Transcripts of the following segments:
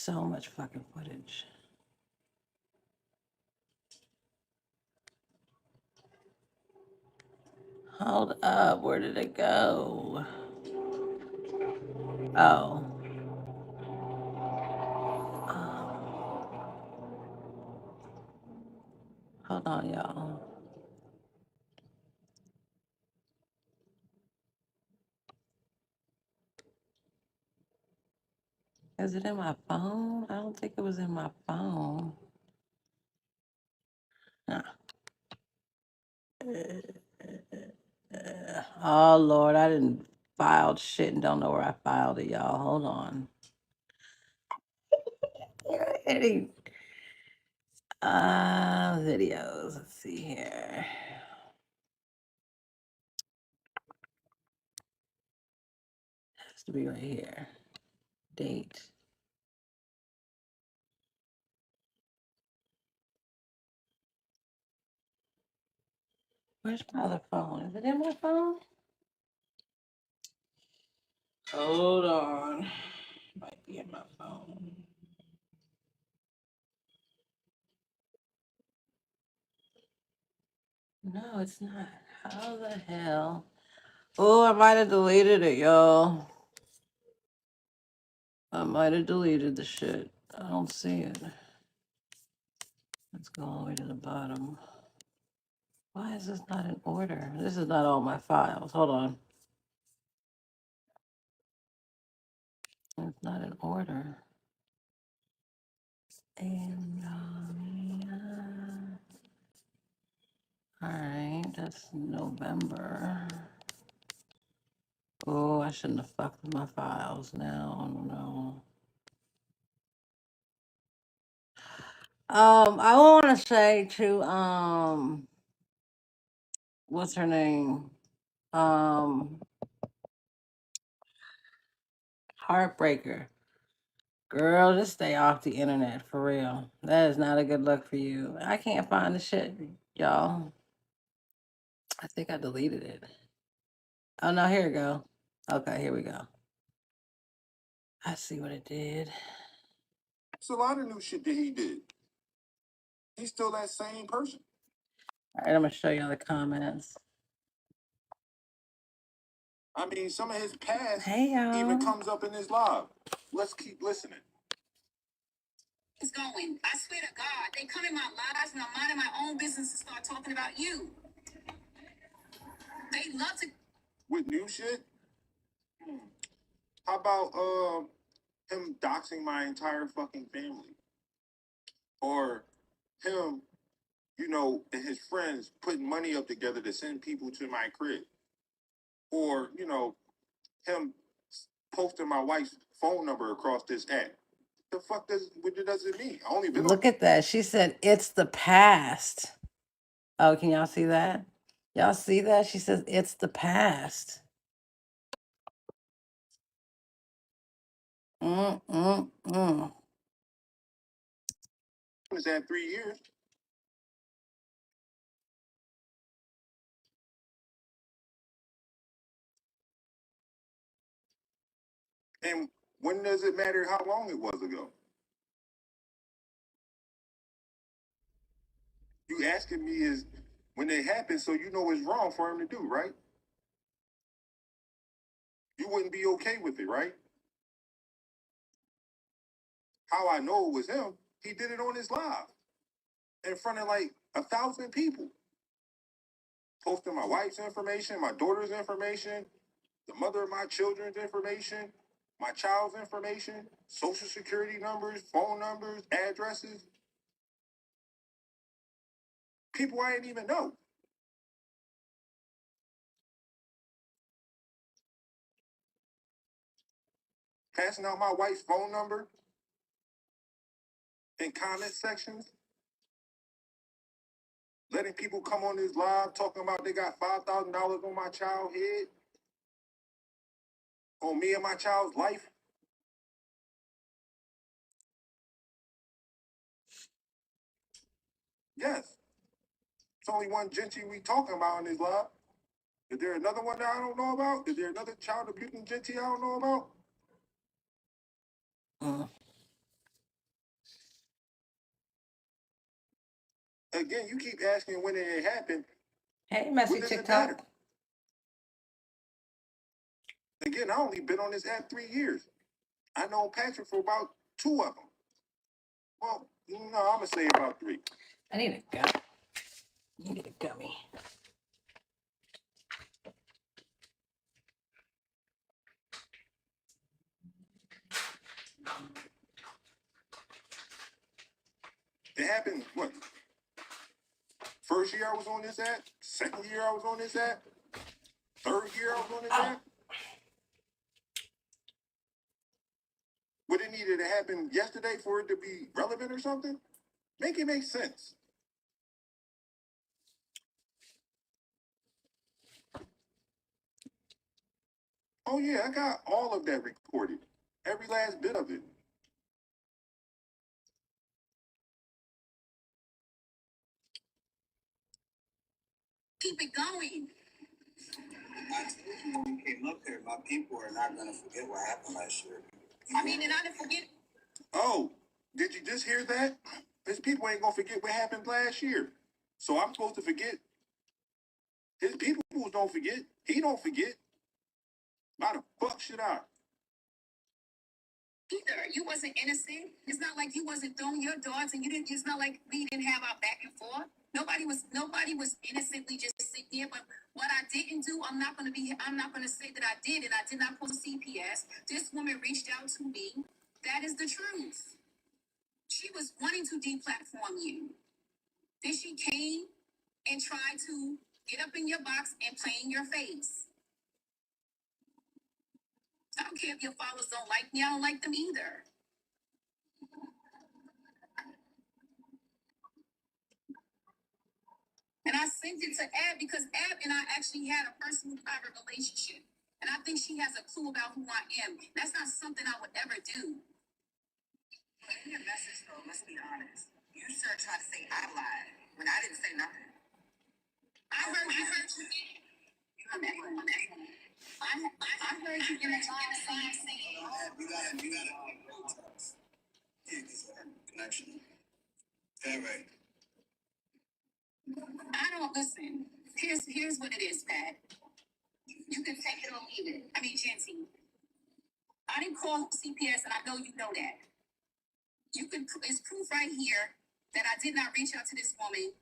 so much fucking footage. Hold up, where did it go? Oh. Hold on, y'all. Is it in my phone? I don't think it was in my phone. Nah. Oh Lord, I didn't filed shit and don't know where I filed it, y'all. Hold on. Any videos. Let's see here. Has to be right here. Date. Where's my other phone? Is it in my phone? Hold on. Might be in my phone. No, it's not. How the hell? Oh, I might have deleted it, y'all. I might have deleted the shit. I don't see it. Let's go all the way to the bottom. Why is this not in order? This is not all my files. Hold on. It's not in order. And all right, that's November. Oh, I shouldn't have fucked with my files now. No. I want to say to what's her name? Heartbreaker. Girl, just stay off the internet for real. That is not a good look for you. I can't find the shit, y'all. I think I deleted it. Oh no, here we go. Okay, here we go. I see what it did. It's a lot of new shit that he did. He's still that same person. All right, I'm gonna show y'all the comments. I mean, some of his past Hey y'all. even comes up in his live. Let's keep listening. It's going. I swear to God, they come in my lives and I'm minding my own business and start talking about you. They love to. With new shit? How about him doxing my entire fucking family? Or him, and his friends putting money up together to send people to my crib? Or, him posting my wife's phone number across this app? What does it mean? I only been Look at that. She said it's the past. Oh, can y'all see that? Y'all see that? She says it's the past. Mm. It's at 3 years. And when does it matter how long it was ago? You asking me is when it happened, so you know it's wrong for him to do, right? You wouldn't be okay with it, right? How I know it was him, he did it on his live in front of like 1,000 people. Posting my wife's information, my daughter's information, the mother of my children's information, my child's information, social security numbers, phone numbers, addresses. People I didn't even know. Passing out my wife's phone number in comment sections, letting people come on this live talking about they got $5,000 on my child's head, on me and my child's life. Yes. It's only one Genty we talking about in this live. Is there another one that I don't know about? Is there another child abusing Genty I don't know about? Again, you keep asking when it happened. Hey, messy What does it TikTok. matter? Again, I only been on this app 3 years. I know Patrick for about 2 of them. Well, no, I'm gonna say about 3. I need a gummy. I need a gummy. It happened, what? First year I was on this app? Second year I was on this app? Third year I was on this app? Would it needed to happen yesterday for it to be relevant or something? Make it make sense. Oh yeah, I got all of that recorded. Every last bit of it. Keep it going. I told you when we came up here, my people are not going to forget what happened last year. I mean, and I didn't forget. Oh, did you just hear that? His people ain't gonna forget what happened last year. So I'm supposed to forget. His people don't forget. He don't forget. Why the fuck should I? Either you wasn't innocent. It's not like you wasn't throwing your darts, and you didn't. It's not like we didn't have our back and forth. Nobody was innocently just sitting there. But what I didn't do, I'm not gonna say that I did, and I did not pull CPS. This woman reached out to me. That is the truth. She was wanting to deplatform you. Then she came and tried to get up in your box and play in your face. I don't care if your followers don't like me. I don't like them either. And I sent it to Ab because Ab and I actually had a personal private relationship. And I think she has a clue about who I am. That's not something I would ever do. But in your message, though, let's be honest. You sure tried to say I lied when I didn't say nothing. I heard you. You heard me. I heard you in a live saying. You gotta protest. Yeah, because of connection. All right. I don't listen. Here's what it is, Pat. You can take it or leave it. I mean, Janty, I didn't call CPS, and I know you know that. You can. It's proof right here that I did not reach out to this woman.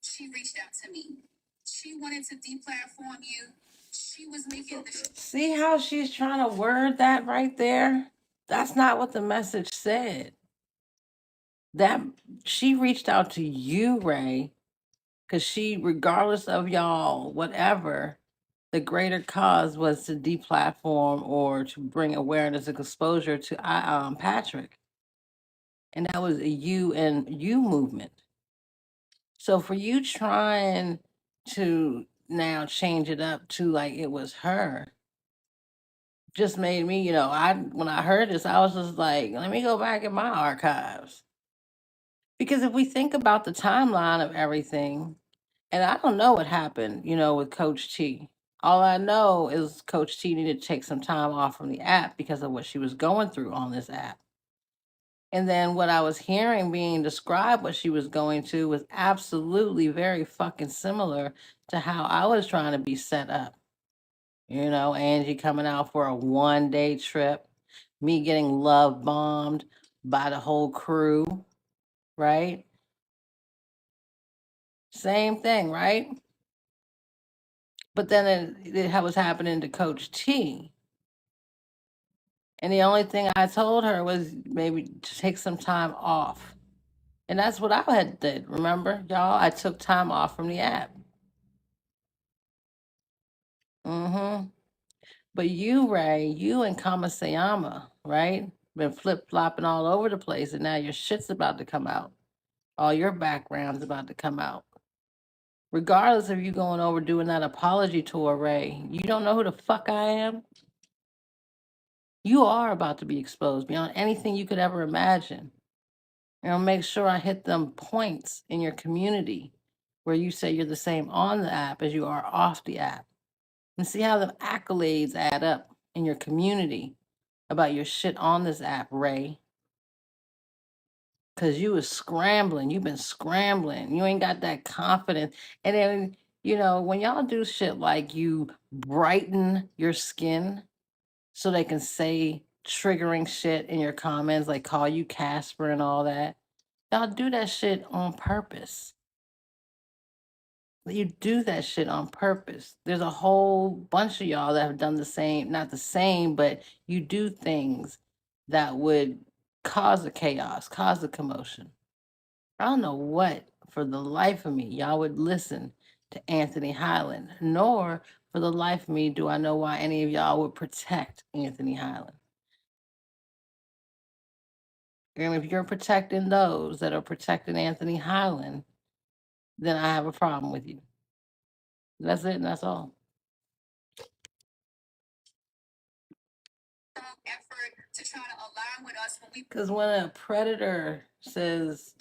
She reached out to me. She wanted to deplatform you. She was making the. See how she's trying to word that right there? That's not what the message said. That she reached out to you, Ray, because she, regardless of y'all, whatever, the greater cause was to deplatform or to bring awareness and exposure to Patrick. And that was a you and you movement. So for you trying to now change it up to like it was her, just made me, I when I heard this, I was just like, let me go back in my archives. Because if we think about the timeline of everything, and I don't know what happened, with Coach T. All I know is Coach T needed to take some time off from the app because of what she was going through on this app. And then what I was hearing being described, what she was going to, was absolutely very fucking similar to how I was trying to be set up. Angie coming out for a 1-day trip, me getting love bombed by the whole crew, right? Same thing, right? But then it was happening to Coach T. And the only thing I told her was maybe to take some time off. And that's what I had did. Remember, y'all? I took time off from the app. Mm-hmm. But you, Ray, you and Kamasayama, right? Been flip flopping all over the place, and now your shit's about to come out. All your background's about to come out. Regardless of you going over doing that apology tour, Ray, you don't know who the fuck I am. You are about to be exposed beyond anything you could ever imagine. And I'll make sure I hit them points in your community where you say you're the same on the app as you are off the app. And see how the accolades add up in your community about your shit on this app, Ray. Cause you was scrambling. You've been scrambling. You ain't got that confidence. And then, when y'all do shit like you brighten your skin so they can say triggering shit in your comments, like call you Casper and all that. Y'all do that shit on purpose. You do that shit on purpose. There's a whole bunch of y'all that have done the same, not the same, but you do things that would cause a chaos, cause a commotion. I don't know what, for the life of me, y'all would listen to Anthony Highland, nor for the life of me do I know why any of y'all would protect Anthony Highland. And if you're protecting those that are protecting Anthony Highland, then I have a problem with you. That's it, and that's all. Effort to try to align with us when we. Because when a predator says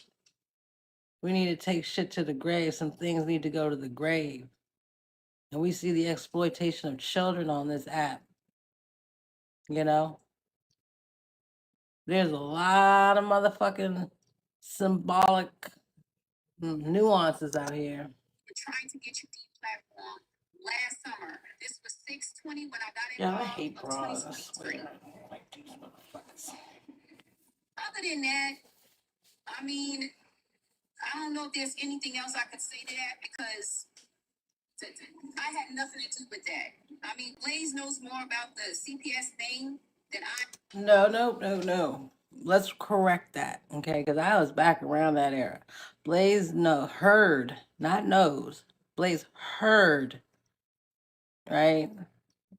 we need to take shit to the grave, some things need to go to the grave, and we see the exploitation of children on this app, there's a lot of motherfucking symbolic nuances out here. We're trying to get you deplatformed last summer. This was 6/20 when I got Yeah, I involved hate of bras. I 2023. swear. I don't like these motherfuckers. Other than that, I mean, I don't know if there's anything else I could say to that because I had nothing to do with that. I mean, Blaze knows more about the CPS thing than I. No. Let's correct that, okay? Because I was back around that era. Blaze heard, not knows. Blaze heard, right?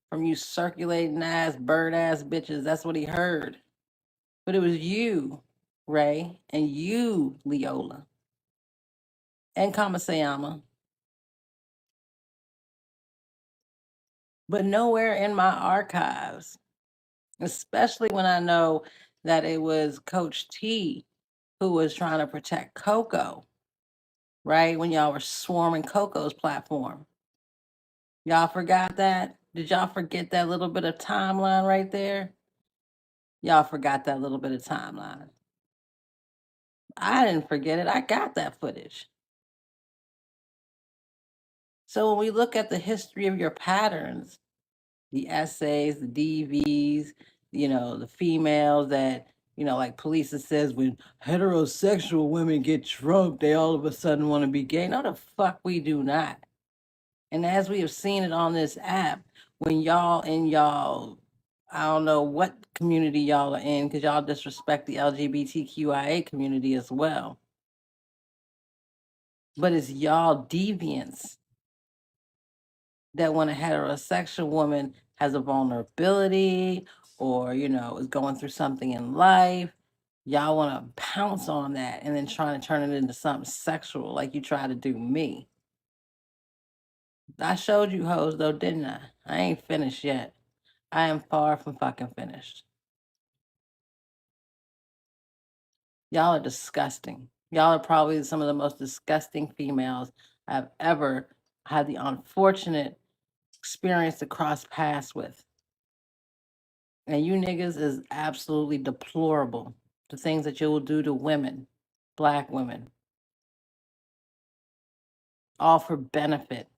From you circulating ass, bird ass bitches. That's what he heard. But it was you, Ray, and you, Leola, and Kamasayama. But nowhere in my archives, especially when I know that it was Coach T who was trying to protect Coco, right? When y'all were swarming Coco's platform. Y'all forgot that? Did y'all forget that little bit of timeline right there? Y'all forgot that little bit of timeline. I didn't forget it. I got that footage. So when we look at the history of your patterns, the essays, the DVs, the females that, like Police says, when heterosexual women get drunk, they all of a sudden want to be gay. No, the fuck we do not. And as we have seen it on this app, when y'all, I don't know what community y'all are in, because y'all disrespect the LGBTQIA community as well. But it's y'all deviants that when a heterosexual woman has a vulnerability or, is going through something in life, y'all want to pounce on that and then trying to turn it into something sexual like you try to do me. I showed you hoes though, didn't I? I ain't finished yet. I am far from fucking finished. Y'all are disgusting. Y'all are probably some of the most disgusting females I've ever had the unfortunate experience to cross paths with. And you niggas is absolutely deplorable. The things that you will do to women, black women, all for benefit.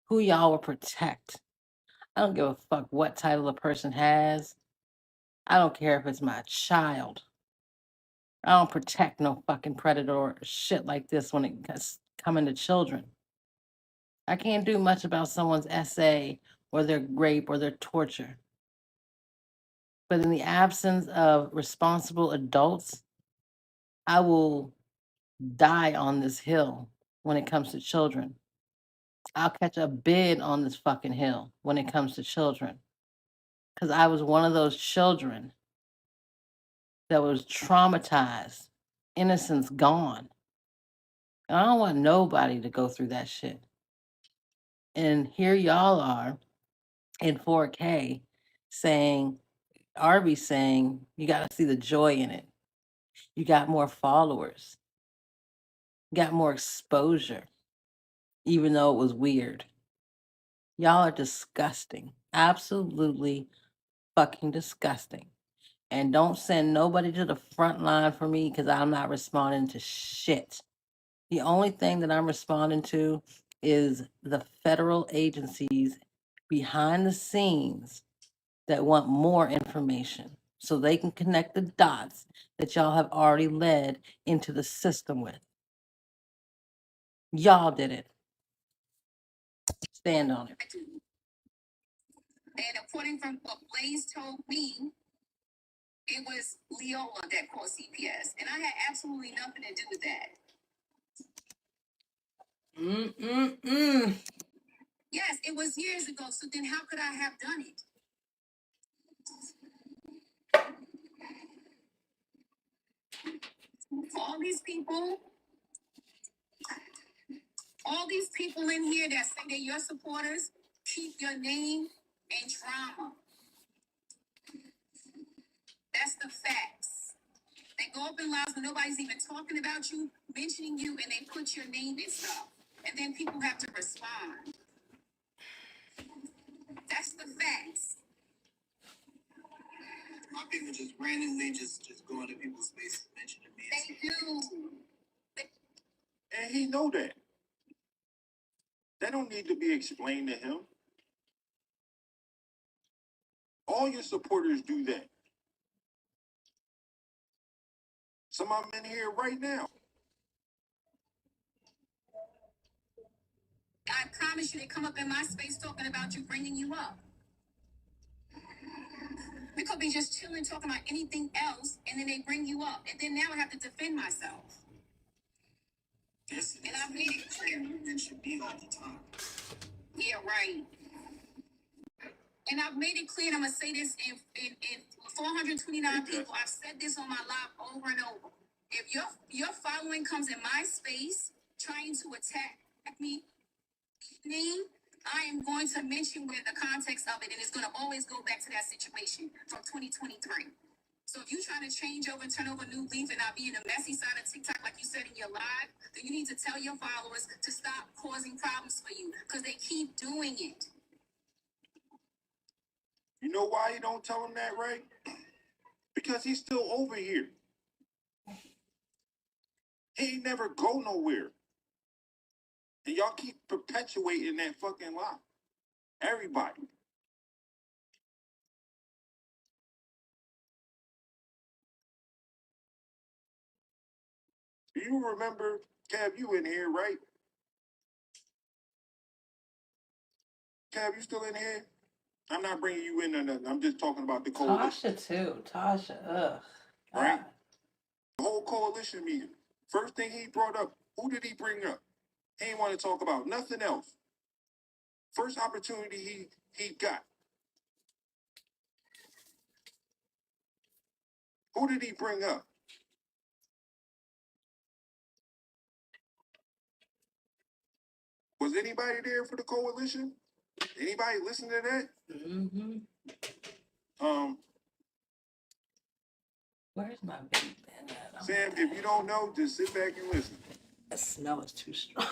Who y'all will protect? I don't give a fuck what title a person has. I don't care if it's my child. I don't protect no fucking predator or shit like this when it's coming to children. I can't do much about someone's essay or their rape or their torture. But in the absence of responsible adults, I will die on this hill when it comes to children. I'll catch a bid on this fucking hill when it comes to children. Because I was one of those children that was traumatized, innocence gone. And I don't want nobody to go through that shit. And here y'all are in 4K saying, Arby saying, you got to see the joy in it. You got more followers, you got more exposure, even though it was weird. Y'all are disgusting. Absolutely fucking disgusting. And don't send nobody to the front line for me because I'm not responding to shit. The only thing that I'm responding to is the federal agencies behind the scenes that want more information so they can connect the dots that y'all have already led into the system with. Y'all did it. Stand on it. And according from what Blaze told me, it was Leola that called CPS. And I had absolutely nothing to do with that. Yes, it was years ago. So then how could I have done it? All these people in here that say they're your supporters, keep your name and drama. That's the facts. They go up in lives when nobody's even talking about you, mentioning you, and they put your name and stuff. And then people have to respond. That's the facts. My people just randomly just go into people's spaces and mention me. They do. And he know that. That don't need to be explained to him. All your supporters do that. Some of them in here right now. I promise you, they come up in my space talking about you, bringing you up. We could be just chilling, talking about anything else, and then they bring you up. And then now I have to defend myself. And I've made it clear. It should be all the time. Yeah, right. And I've made it clear, and I'm going to say this in 429 people. I've said this on my live over and over. If your following comes in my space trying to attack me, I am going to mention where the context of it, and it's going to always go back to that situation from 2023. So if you're trying to change over and turn over a new leaf and not be in the messy side of TikTok like you said in your live, then you need to tell your followers to stop causing problems for you because they keep doing it. You know why you don't tell him that, right? Because he's still over here. He ain't never go nowhere. And y'all keep perpetuating that fucking lie. Everybody. Do you remember, Kev, you in here, right? Kev, you still in here? I'm not bringing you in or nothing. I'm just talking about the coalition. Tasha too. Tasha, ugh. Right? The whole coalition meeting. First thing he brought up, who did he bring up? He didn't want to talk about nothing else. First opportunity he got. Who did he bring up? Was anybody there for the coalition? Anybody listen to that? Mm-hmm. Where's my baby pen at? Sam, if you don't know, just sit back and listen. The smell is too strong.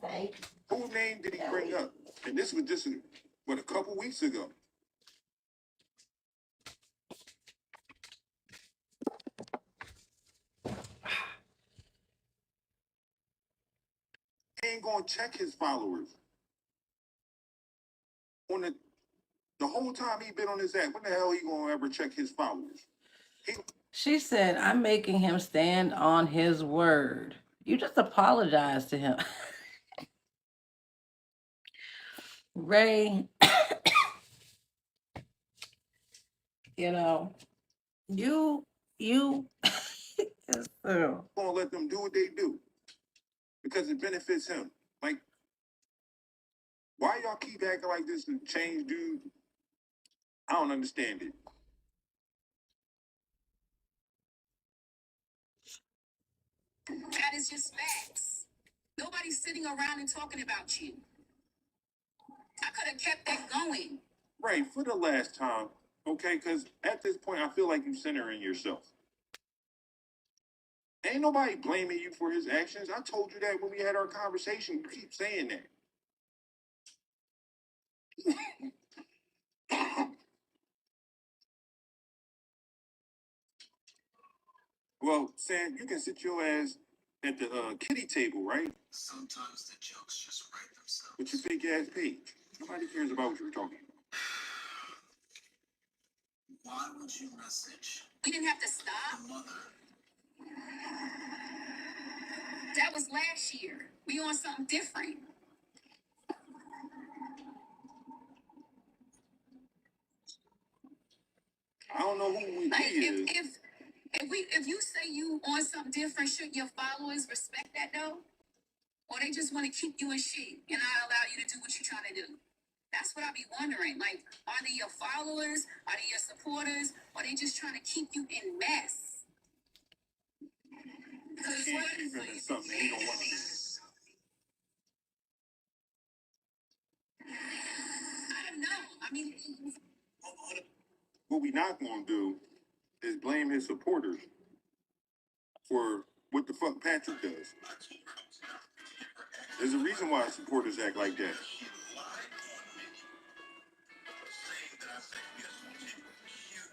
Thank you. Whose name did he bring up? And this was just, a couple weeks ago. He ain't gonna check his followers. On the whole time he been on his app, when the hell he gonna ever check his followers? She said, I'm making him stand on his word. You just apologize to him. Ray, you know, you gonna let them do what they do because it benefits him. Like, why y'all keep acting like this and change, dude? I don't understand it. That is just facts. Nobody's sitting around and talking about you. I could have kept that going. Right, for the last time, okay? Because at this point, I feel like you centering yourself. Ain't nobody blaming you for his actions. I told you that when we had our conversation. You keep saying that. Well, Sam, you can sit your ass at the kitty table, right? Sometimes the jokes just write themselves. With your fake ass page. Nobody cares about what you're talking about. Why would you message? We didn't have to stop. The mother. That was last year. We on something different. I don't know who we Like is. if you say you on something different, should your followers respect that though? Or they just want to keep you in shit and not allow you to do what you're trying to do? That's what I be wondering. Like, are they your followers? Are they your supporters? Or are they just trying to keep you in mess? Because Can't keep him in something he don't want to do. I don't know. I mean, What we not gonna do is blame his supporters for what the fuck Patrick does. There's a reason why supporters act like that.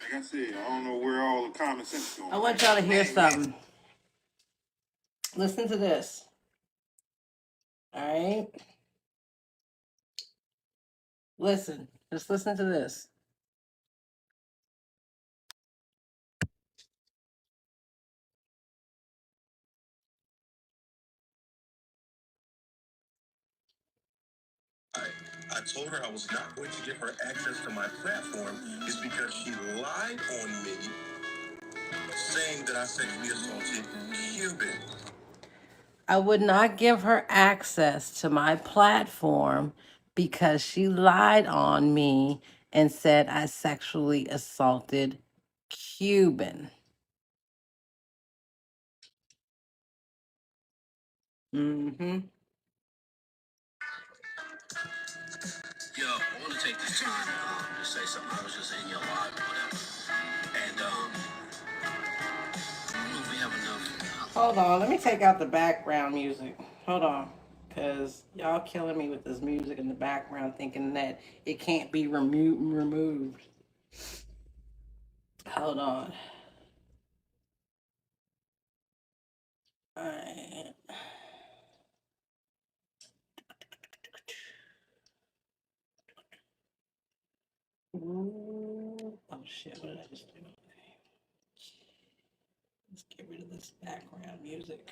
Like I said, I don't know where all the common sense going. I want y'all to hear something. Listen to this. All right. Listen. Just listen to this. I told her I was not going to give her access to my platform is because she lied on me, saying that I sexually assaulted Cuban. I would not give her access to my platform because she lied on me and said I sexually assaulted Cuban. Mm-hmm. Yo, I want to take this time to say something. I was just in your live or whatever. And I don't know if we have enough. Hold on. Let me take out the background music. Hold on. Because y'all killing me with this music in the background thinking that it can't be removed. Hold on. All right. Ooh. Oh shit, what did I just do? Let's get rid of this background music.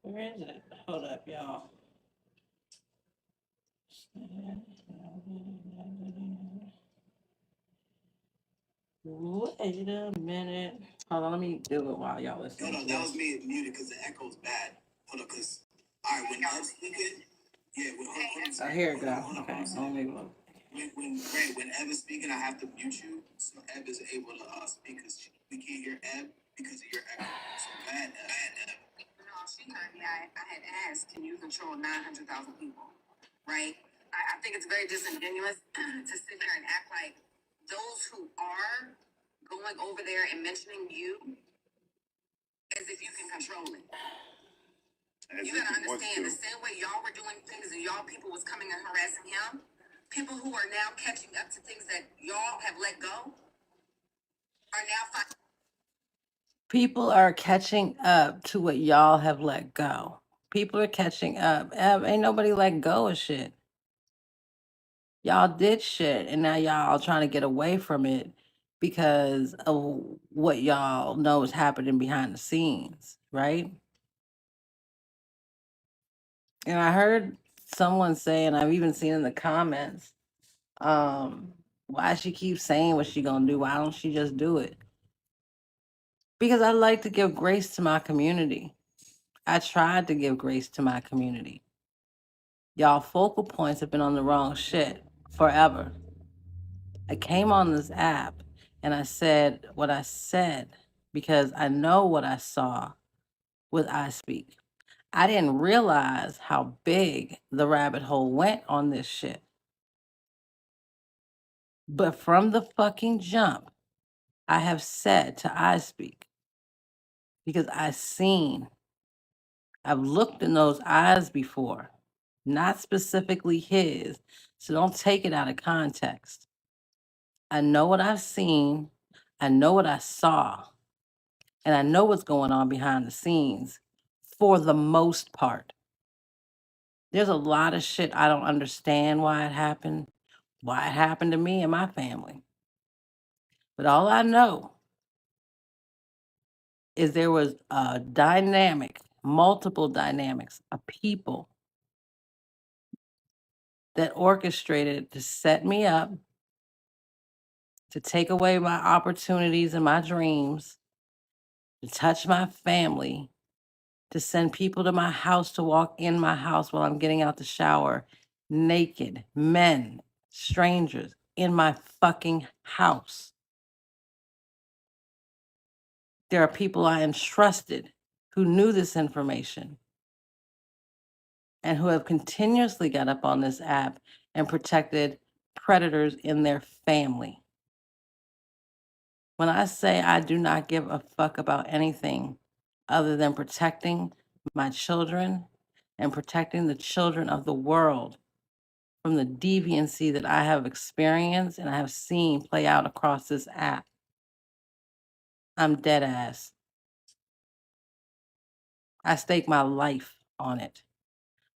Where is it? Hold up, y'all. Wait a minute. Hold on, let me do it while y'all listen. No, that was me muted because the echo's bad. Hold on, because, all right, when Ev's speaking, yeah, oh, here it go. Okay, let me look. When Ev is speaking, I have to mute you so Ev is able to speak because we can't hear Ev because of your echo. So bad Ev. No, she heard me. I had asked, can you control 900,000 people? Right? I think it's very disingenuous to sit here and act like those who are going over there and mentioning you as if you can control it. You gotta understand the same way y'all were doing things and y'all people was coming and harassing him. People who are now catching up to things that y'all have let go are now fighting. People are catching up to what y'all have let go. People are catching up. Ain't nobody let go of shit. Y'all did shit, and now y'all trying to get away from it because of what y'all know is happening behind the scenes, right? And I heard someone say, and I've even seen in the comments, why she keeps saying what she gonna do? Why don't she just do it? Because I like to give grace to my community. I tried to give grace to my community. Y'all focal points have been on the wrong shit forever. I came on this app and I said what I said because I know what I saw with I Speak. I didn't realize how big the rabbit hole went on this shit. But from the fucking jump, I have said to I speak because I've looked in those eyes before, not specifically his. So don't take it out of context. I know what I've seen. I know what I saw. And I know what's going on behind the scenes for the most part. There's a lot of shit I don't understand why it happened to me and my family. But all I know is there was a dynamic, multiple dynamics of people that orchestrated to set me up, to take away my opportunities and my dreams, to touch my family, to send people to my house to walk in my house while I'm getting out the shower, naked, men, strangers in my fucking house. There are people I entrusted who knew this information and who have continuously got up on this app and protected predators in their family. When I say I do not give a fuck about anything other than protecting my children and protecting the children of the world from the deviancy that I have experienced and I have seen play out across this app, I'm dead ass. I stake my life on it.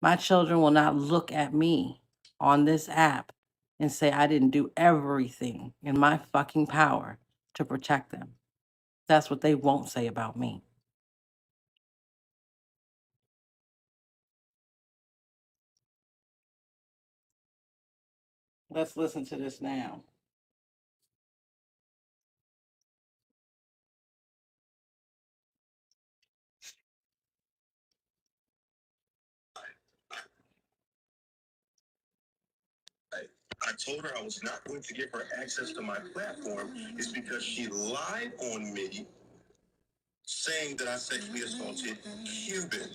My children will not look at me on this app and say I didn't do everything in my fucking power to protect them. That's what they won't say about me. Let's listen to this now. I told her I was not going to give her access to my platform is because she lied on me, saying that I sexually assaulted Cuban.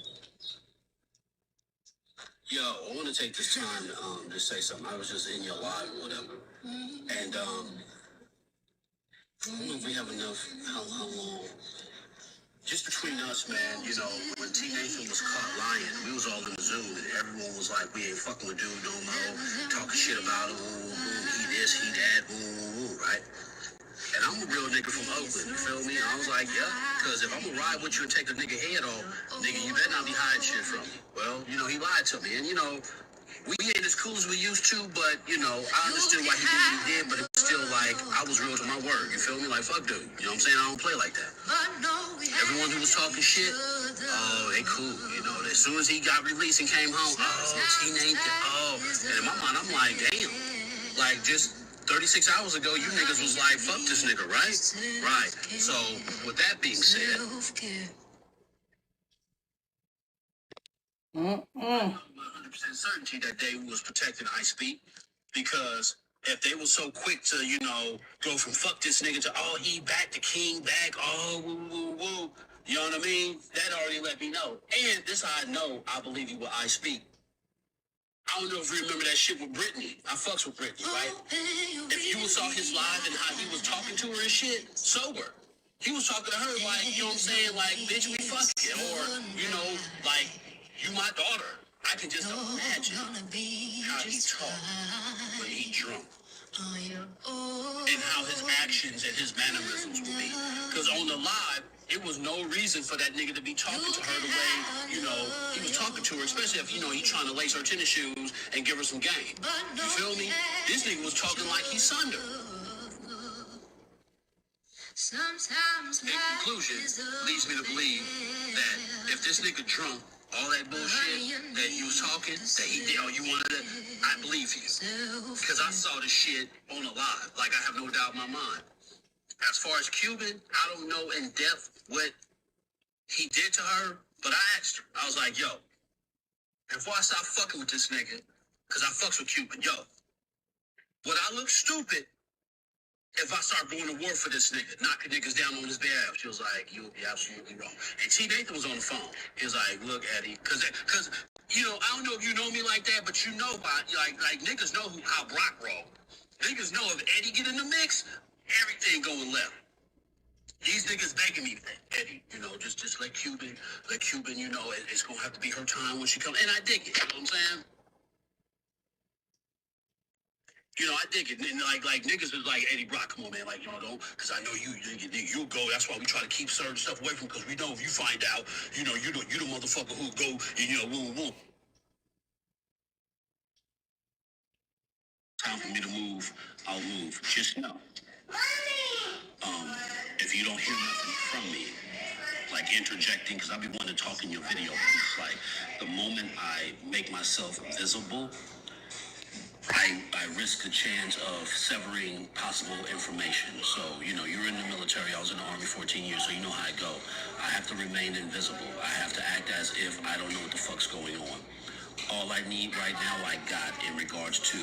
Yo, I want to take this time to just say something. I was just in your live or whatever, and I don't know if we have enough. How long? Just between us, man, you know, when T Nathan was caught lying, we was all in the Zoom and everyone was like, we ain't fucking with dude no more, talking shit about him, he this, he that, right? And I'm a real nigga from Oakland, you feel me? I was like, yeah, because if I'm gonna ride with you and take a nigga head off, nigga, you better not be hiding shit from me. Well, you know, he lied to me, and you know, we ain't as cool as we used to, but you know, I understood why he did what he did, but it's still like I was real to my word. You feel me? Like fuck, dude. You know what I'm saying? I don't play like that. Everyone who was talking shit, oh, they cool. You know, as soon as he got released and came home, oh, teenage, oh, and in my mind, I'm like, damn, like just 36 hours ago, you niggas was like, fuck this nigga, right? Right. So with that being said. 100% certainty that they was protecting I speak because if they were so quick to, you know, go from fuck this nigga to oh he back to king back, oh woo woo woo, you know what I mean? That already let me know. And this how I know I believe you what I speak. I don't know if you remember that shit with Brittany. I fucks with Brittany, right? If you saw his live and how he was talking to her and shit, sober. He was talking to her like, you know what I'm saying? Like, bitch, we fucking. Or, you know, like, you my daughter. I can just imagine how he talked when he drunk. And how his actions and his mannerisms would be. Because on the live, it was no reason for that nigga to be talking to her the way, you know, he was talking to her, especially if, you know, he's trying to lace her tennis shoes and give her some game. You feel me? This nigga was talking like he's Sunder. In conclusion, leads me to believe that if this nigga drunk, all that bullshit that you was talking, that he did, or you wanted it, I believe you. Because I saw this shit on a live. Like, I have no doubt in my mind. As far as Cuban, I don't know in depth what he did to her, but I asked her. I was like, yo, before I stop fucking with this nigga, because I fucks with Cuban, yo, would I look stupid if I start going to war for this nigga, knocking niggas down on his behalf. She was like, you would be absolutely wrong. And T. Nathan was on the phone. He was like, look, Eddie, because, you know, I don't know if you know me like that, but you know, like niggas know how Brock roll. Niggas know if Eddie get in the mix, everything going left. These niggas begging me, Eddie, you know, just let Cuban, you know, it's gonna have to be her time when she comes. And I dig it, you know what I'm saying? You know, I dig it. And like niggas is like, Eddie Brock, come on, man, like, you know, don't, because I know you'll go. That's why we try to keep certain stuff away from, because we know if you find out, you know, you the motherfucker who'll go, and, you know, woo. Time for me to move, I'll move. Just know, if you don't hear nothing from me, like interjecting, because I'll be wanting to talk in your video. It's like the moment I make myself visible, I risk a chance of severing possible information. So, you know, you're in the military. I was in the Army 14 years, so you know how I go. I have to remain invisible. I have to act as if I don't know what the fuck's going on. All I need right now, I got in regards to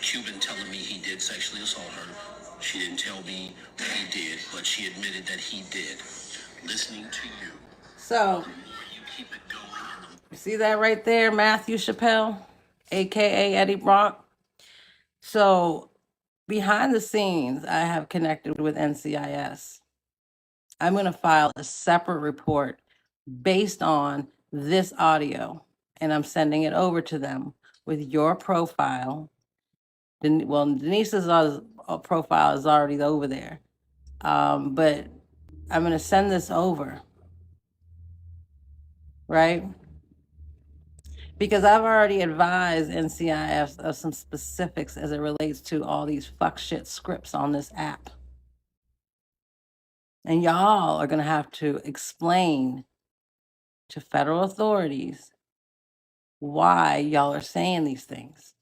Cuban telling me he did sexually assault her. She didn't tell me what he did, but she admitted that he did. Listening to you. So, You keep it going. you see that right there, Matthew Chappelle, aka Eddie Brock? So, behind the scenes, I have connected with NCIS. I'm going to file a separate report based on this audio, and I'm sending it over to them with your profile. Well, Denise's profile is already over there, but I'm going to send this over, right? Because I've already advised NCIS of some specifics as it relates to all these fuck shit scripts on this app. And y'all are going to have to explain to federal authorities why y'all are saying these things.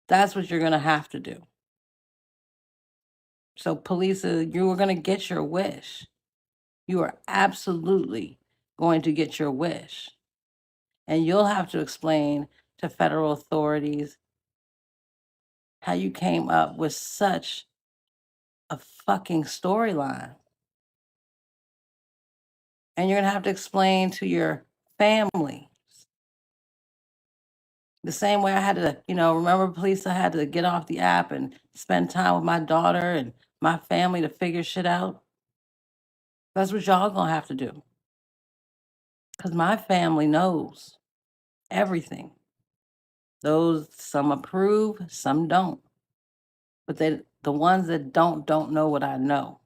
That's what you're going to have to do. So, police, you are going to get your wish. You are absolutely going to get your wish. And you'll have to explain to federal authorities how you came up with such a fucking storyline. And you're going to have to explain to your family. The same way I had to, you know, remember, police, I had to get off the app and spend time with my daughter and my family to figure shit out. That's what y'all going to have to do. Because my family knows everything. Those, some approve, some don't. But the ones that don't know what I know.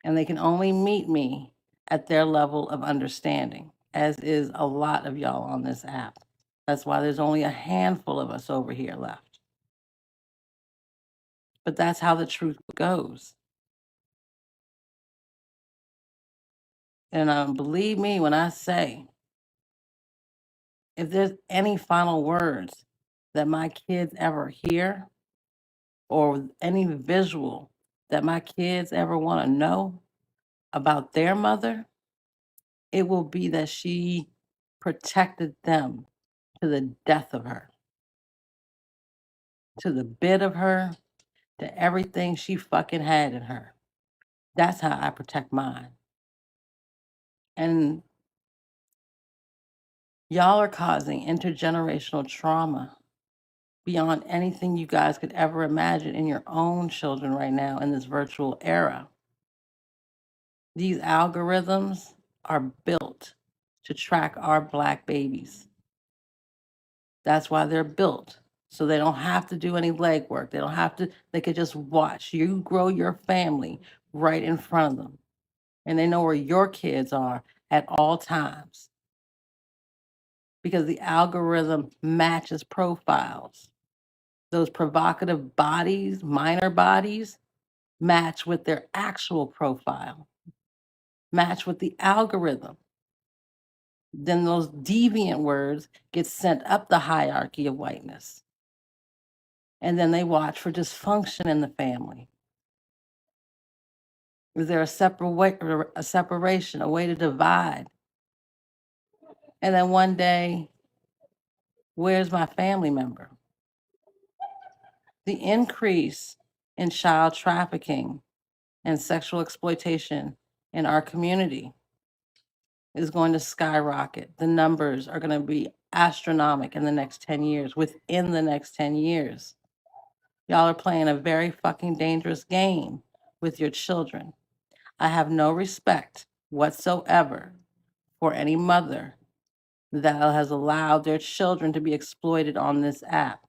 And they can only meet me at their level of understanding, as is a lot of y'all on this app. That's why there's only a handful of us over here left. But that's how the truth goes. And believe me when I say, if there's any final words that my kids ever hear, or any visual that my kids ever want to know about their mother, it will be that she protected them to the death of her, to the bit of her, to everything she fucking had in her. That's how I protect mine. And y'all are causing intergenerational trauma beyond anything you guys could ever imagine in your own children right now in this virtual era. These algorithms are built to track our Black babies. That's why they're built. So they don't have to do any legwork. They don't have to, they could just watch you grow your family right in front of them. And they know where your kids are at all times. Because the algorithm matches profiles. Those provocative bodies, minor bodies, match with their actual profile, match with the algorithm. Then those deviant words get sent up the hierarchy of whiteness. And then they watch for dysfunction in the family. Is there a separation, a way to divide? And then one day, where's my family member? The increase in child trafficking and sexual exploitation in our community is going to skyrocket. The numbers are going to be astronomical in the next 10 years, within the next 10 years. Y'all are playing a very fucking dangerous game with your children. I have no respect whatsoever for any mother that has allowed their children to be exploited on this app.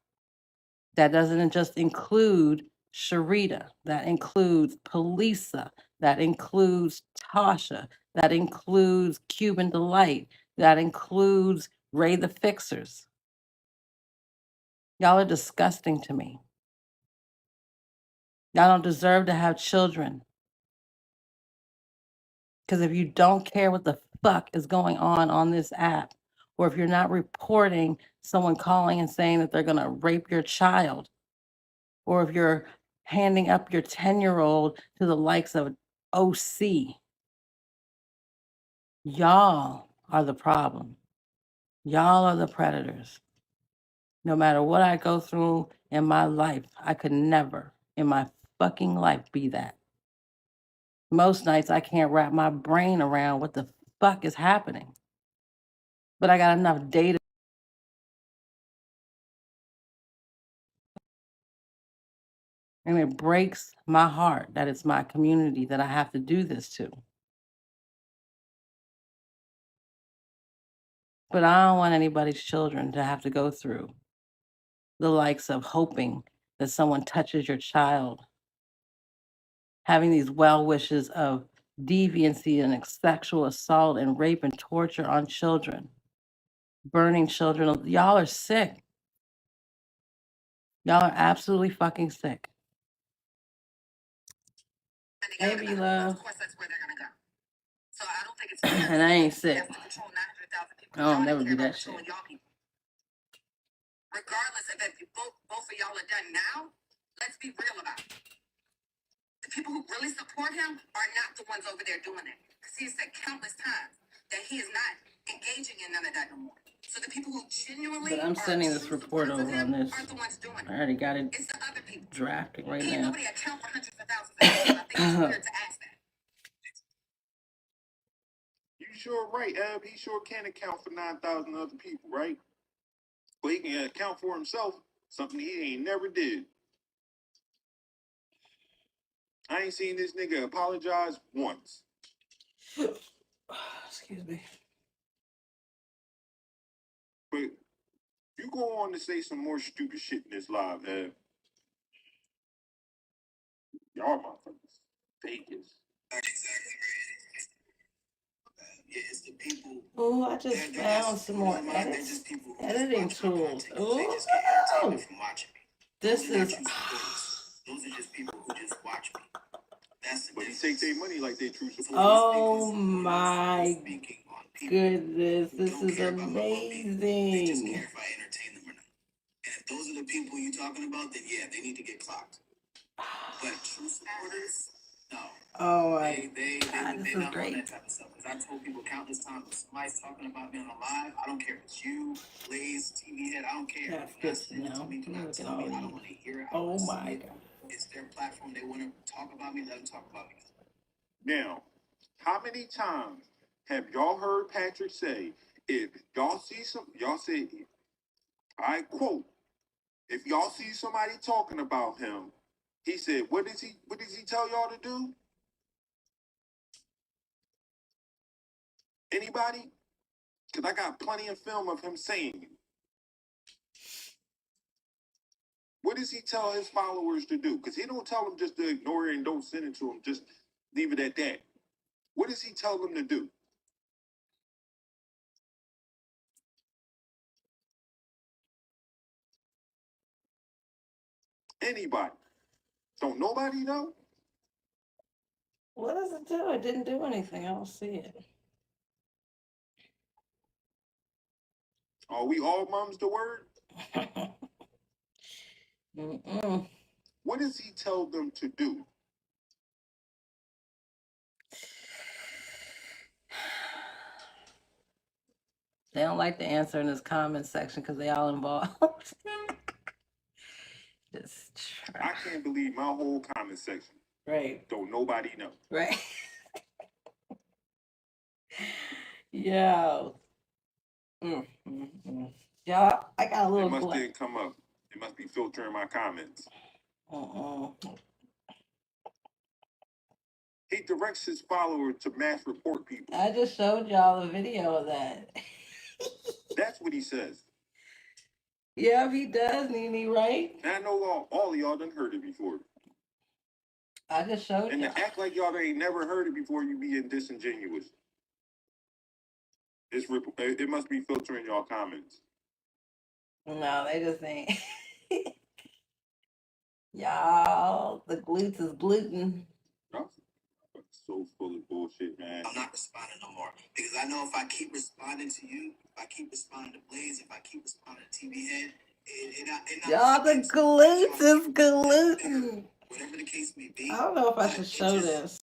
That doesn't just include Sharita, that includes Polisa, that includes Tasha, that includes Cuban Delight, that includes Ray the Fixers. Y'all are disgusting to me. Y'all don't deserve to have children. Because if you don't care what the fuck is going on this app, or if you're not reporting someone calling and saying that they're going to rape your child, or if you're handing up your 10-year-old to the likes of OC, y'all are the problem. Y'all are the predators. No matter what I go through in my life, I could never in my fucking life be that. Most nights I can't wrap my brain around what the fuck is happening. But I got enough data. And it breaks my heart that it's my community that I have to do this to. But I don't want anybody's children to have to go through the likes of hoping that someone touches your child, having these well wishes of deviancy and sexual assault and rape and torture on children, burning children. Y'all are sick. Y'all are absolutely fucking sick. Maybe love. Of course, that's where they're gonna go. So I don't think it's And I ain't sick. to control 900,000 people. I'll never do that shit. Regardless of if both of y'all are done now, let's be real about it. The people who really support him are not the ones over there doing it. Because he has said countless times that he is not engaging in none of that no more. So the people who genuinely But I'm sending this report over on this. aren't the ones doing it. I already got it. It's the other people. Drafting right Can't now. nobody account for hundreds of thousands of people. I think it's weird to ask that. You sure right, Ab. He sure can account for 9,000 other people, right? But he can account for himself, something he ain't never did. I ain't seen this nigga apologize once. Excuse me. But you go on to say some more stupid shit in this live, Ab. Y'all motherfuckers. Vegas. Yeah, it's the people. Oh, I just found some more editing tools. Oh, this is. Those are just people who just watch me. That's But he take their money like they true supporters. Oh my goodness, this is amazing. They just care if I entertain them or not. And if those are the people you're talking about, then yeah, they need to get clocked. But true supporters, no. Oh my They God, this is not great. on that type of stuff. Because I told people countless times, if somebody's talking about me on a live, I don't care if it's you, Blaze, TV head, I don't care. That's good to know. Do not tell me. I don't want to hear it. Oh my God. It's their platform. They want to talk about me. Let them talk about me. Now, how many times have y'all heard Patrick say, if y'all see y'all say, I quote, if y'all see somebody talking about him, he said, what does he tell y'all to do? Anybody? Because I got plenty of film of him saying it. What does he tell his followers to do? Because he don't tell them just to ignore it and don't send it to them. Just leave it at that. What does he tell them to do? Anybody? Don't nobody know? What does it do? It didn't do anything. I don't see it. Are we all mums the word? What does he tell them to do? They don't like the answer in this comment section because they all involved. Just I can't believe my whole comment section. right. Don't nobody know. Right. Yo. Y'all, I got a It little must didn't come up. It must be filtering my comments. He directs his followers to mass report people. I just showed y'all the video of that. That's what he says. Yeah, he does, Nene, right? And I know all of y'all done heard it before. I just showed And you. to act like y'all ain't never heard it before, you being disingenuous. It must be filtering y'all comments. No, they just ain't. Y'all, the glutes is gluten. So full of bullshit, man. I'm not responding no more because I know if I keep responding to you, if I keep responding to Blaze, if I keep responding to TV Head, y'all, the glutes is gluten. Whatever the case may be. I don't know if I should show this.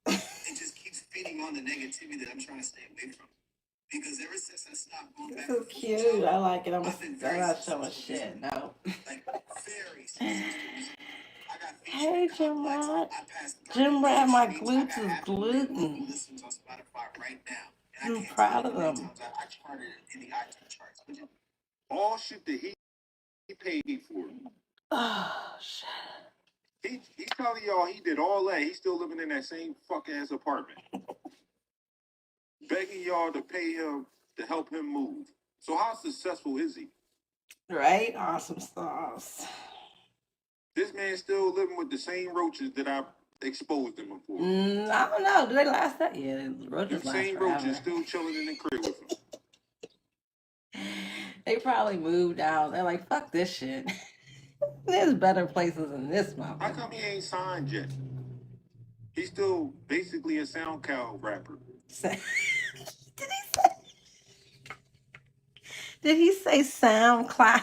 It just keeps feeding on the negativity that I'm trying to stay away from. Because ever since I stopped going back This and is forth, cute. I like it. I'm not showing successful shit. No. like very successful. I got Hey, featured Jim complex. Rat. I passed Jim Rat, my streams. I glutes got is half a million monthly gluten. listens on Spotify right now. And I I'm can't tell proud you of how many them. times I charted in the iTunes charts. All shit that he paid for. Oh, shit. He's telling y'all he did all that. He's still living in that same fuck ass apartment. Begging y'all to pay him to help him move. So how successful is he? Right? Awesome sauce. This man's still living with the same roaches that I exposed him for. I don't know. Do they last that? Yeah, roaches Them last same forever. roaches still chilling in the crib with him. They probably moved out. They're like, fuck this shit. There's better places than this motherfucker. How come he ain't signed yet? He's still basically a SoundCloud rapper. Did he say SoundCloud?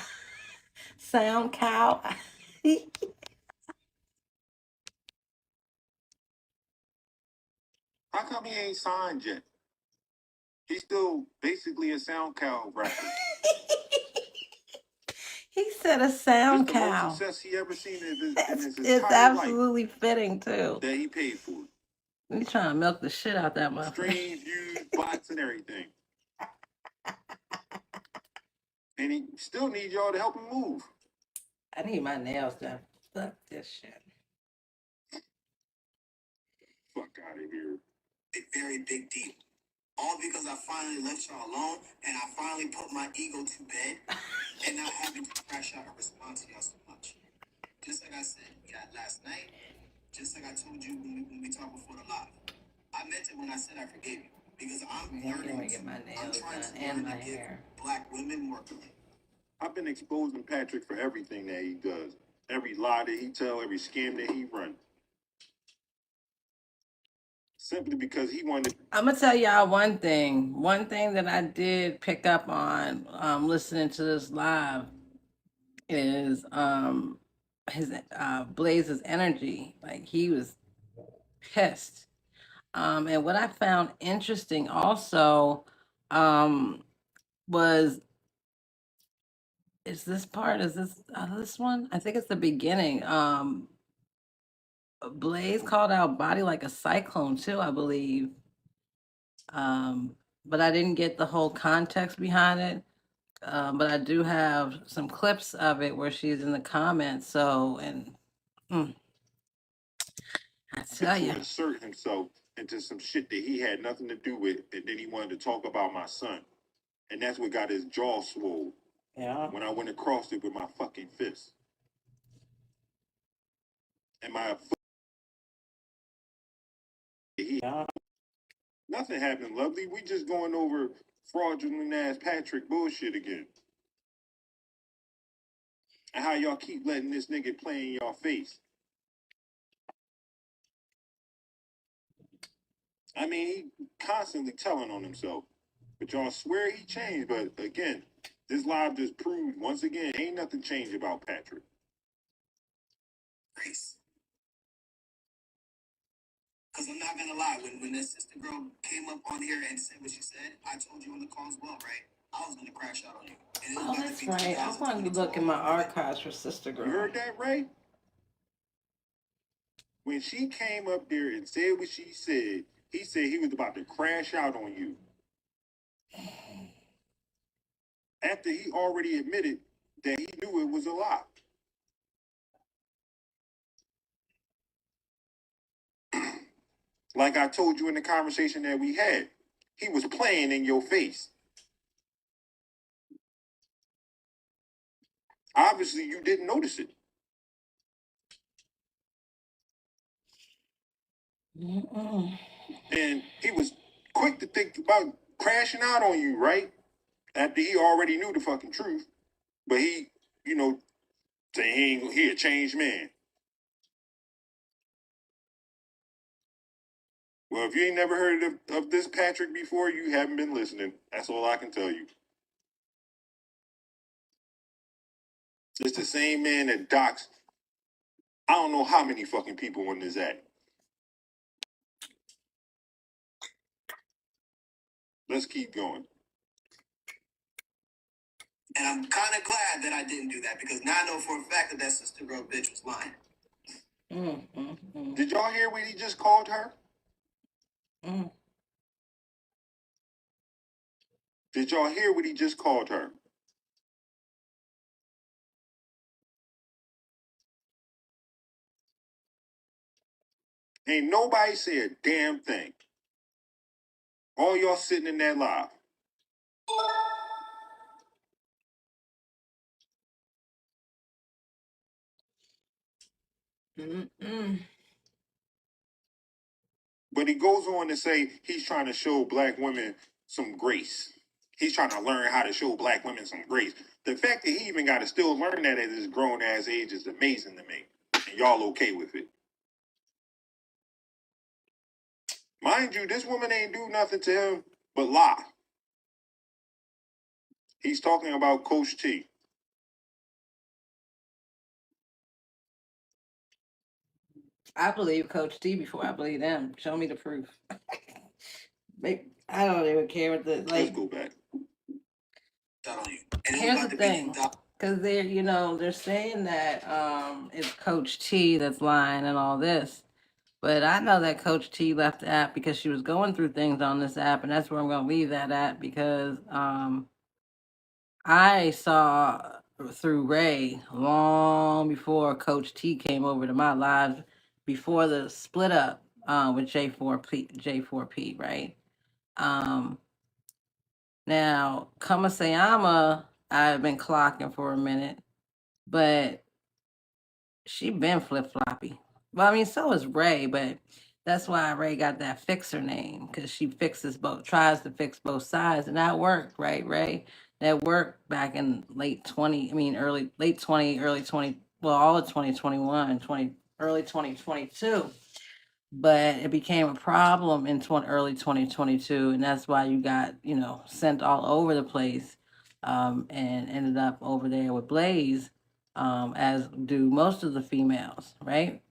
SoundCloud? How come he ain't signed yet? He's still basically a SoundCloud rapper. He said a sound It's the most cow. success he ever seen in his It's entire life. absolutely fitting too. That he paid for. He's trying to milk the shit out that motherfucker. Streams, views, bots, and everything. And he still needs y'all to help him move. I need my nails done. Fuck this shit. Fuck out of here. A very big deal. All because I finally left y'all alone and I finally put my ego to bed and not having to crash out and respond to y'all so much. Just like I said, last night, just like I told you when we talked before the live. I meant it when I said I forgave you. Because I'm learning to get my nails trying done to and learn my to give hair. black women more credit. I've been exposing Patrick for everything that he does. Every lie that he tell, every scam that he run. Simply because he wanted to. I'm gonna tell y'all one thing. One thing that I did pick up on listening to this live is his Blaze's energy. Like he was pissed. And what I found interesting also was is this one? I think it's the beginning. Blaze called out Body like a cyclone too, I believe. But I didn't get the whole context behind it. But I do have some clips of it where she's in the comments. So, and I tell to you, insert himself into some shit that he had nothing to do with, and then he wanted to talk about my son. And that's what got his jaw swole. yeah. When I went across it with my fucking fist. And my Yeah. nothing happened, lovely. We just going over fraudulent ass Patrick bullshit again. And how y'all keep letting this nigga play in y'all face. I mean, he constantly telling on himself. But y'all swear he changed. But again, this live just proved once again, ain't nothing changed about Patrick. Grace. Because I'm not going to lie, when this sister girl came up on here and said what she said, I told you on the call as well, right? I was gonna crash out on you. And it was Oh, about to that's be right. I wanted to 2022 look in all my over again. archives for Sister You Girl. heard that, Ray? When she came up there and said what she said, he said he was about to crash out on you. After he already admitted that he knew it was a lie. Like I told you in the conversation that we had, he was playing in your face. Obviously, you didn't notice it. Mm-mm. And he was quick to think about crashing out on you, right? After he already knew the fucking truth. But he, you know, saying he a changed man. Well, if you ain't never heard of this Patrick before, you haven't been listening. That's all I can tell you. It's the same man that doxed I don't know how many fucking people in this act. Let's keep going. And I'm kind of glad that I didn't do that because now I know for a fact that sister girl bitch was lying. Did y'all hear what he just called her? Did y'all hear what he just called her? Ain't nobody say a damn thing. All y'all sitting in that live. But he goes on to say he's trying to show black women some grace. He's trying to learn how to show black women some grace. The fact that he even got to still learn that at his grown ass age is amazing to me. And y'all okay with it. Mind you, this woman ain't do nothing to him but lie. He's talking about Coach T. I believe Coach T before I believe them. Show me the proof. I don't even care what the Let's like. go back. Here's the thing, because they're saying that it's Coach T that's lying and all this, but I know that Coach T left the app because she was going through things on this app, and that's where I'm going to leave that at because I saw through Ray long before Coach T came over to my live before the split up with J4P, right? Now Kamasayama, I've been clocking for a minute, but she been flip floppy. Well, I mean, so is Ray, but that's why Ray got that fixer name because she tries to fix both sides, and that worked, right, Ray? That worked back in late 20, early 20, well, all of 2021, early 2022. But it became a problem in early 2022, and that's why you got sent all over the place, and ended up over there with Blaze, as do most of the females, right?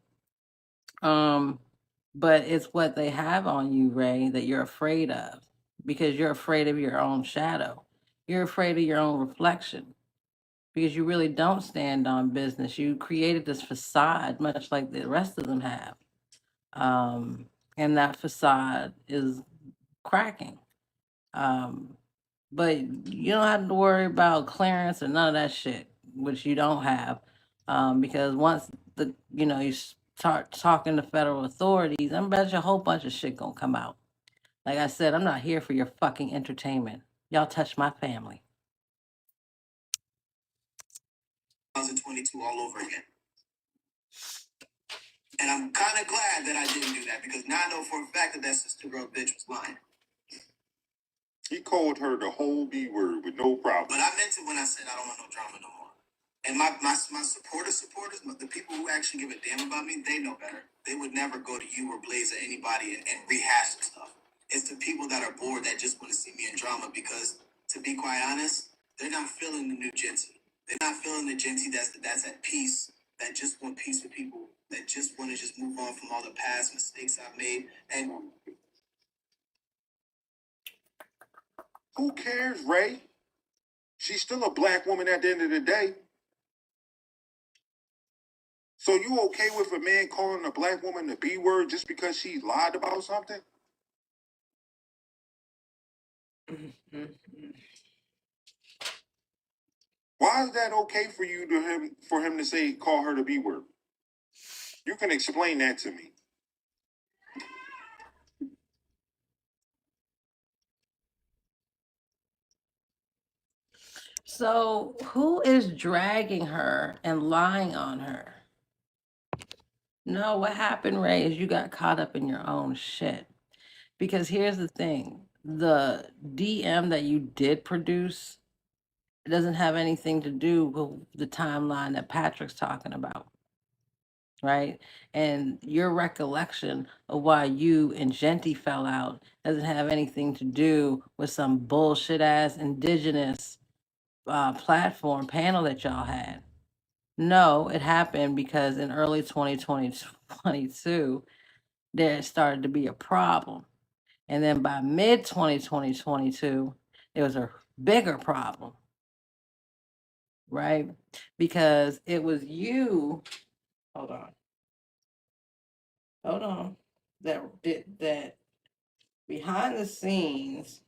But it's what they have on you, Ray, that you're afraid of, because you're afraid of your own shadow. You're afraid of your own reflection because you really don't stand on business. You created this facade, much like the rest of them have. And that facade is cracking. Um, but you don't have to worry about clearance or none of that shit, which you don't have, because once you start talking to federal authorities, I bet you a whole bunch of shit gonna come out. Like I said, I'm not here for your fucking entertainment. Y'all touch my family. 2022 all over again. And I'm kind of glad that I didn't do that because now I know for a fact that sister girl bitch was lying. He called her the whole B word with no problem. But I meant it when I said I don't want no drama no more. And my supporters, the people who actually give a damn about me, they know better. They would never go to you or Blaze or anybody and rehash the stuff. It's the people that are bored that just want to see me in drama because, to be quite honest, they're not feeling the new Genty. They're not feeling the Genty that's at peace, that just want peace with people, that just want to just move on from all the past mistakes I've made. And who cares, Ray? She's still a black woman at the end of the day. So you okay with a man calling a black woman the B word just because she lied about something? Why is that okay for you for him to say call her the B word? You can explain that to me. So who is dragging her and lying on her? No, what happened, Ray, is you got caught up in your own shit. Because here's the thing, the DM that you did produce, it doesn't have anything to do with the timeline that Patrick's talking about, right? And your recollection of why you and Genty fell out doesn't have anything to do with some bullshit ass indigenous platform panel that y'all had. No, it happened because in early 2022, there started to be a problem. And then by mid 2022, it was a bigger problem, right? Because it was you, hold on, that did that behind the scenes.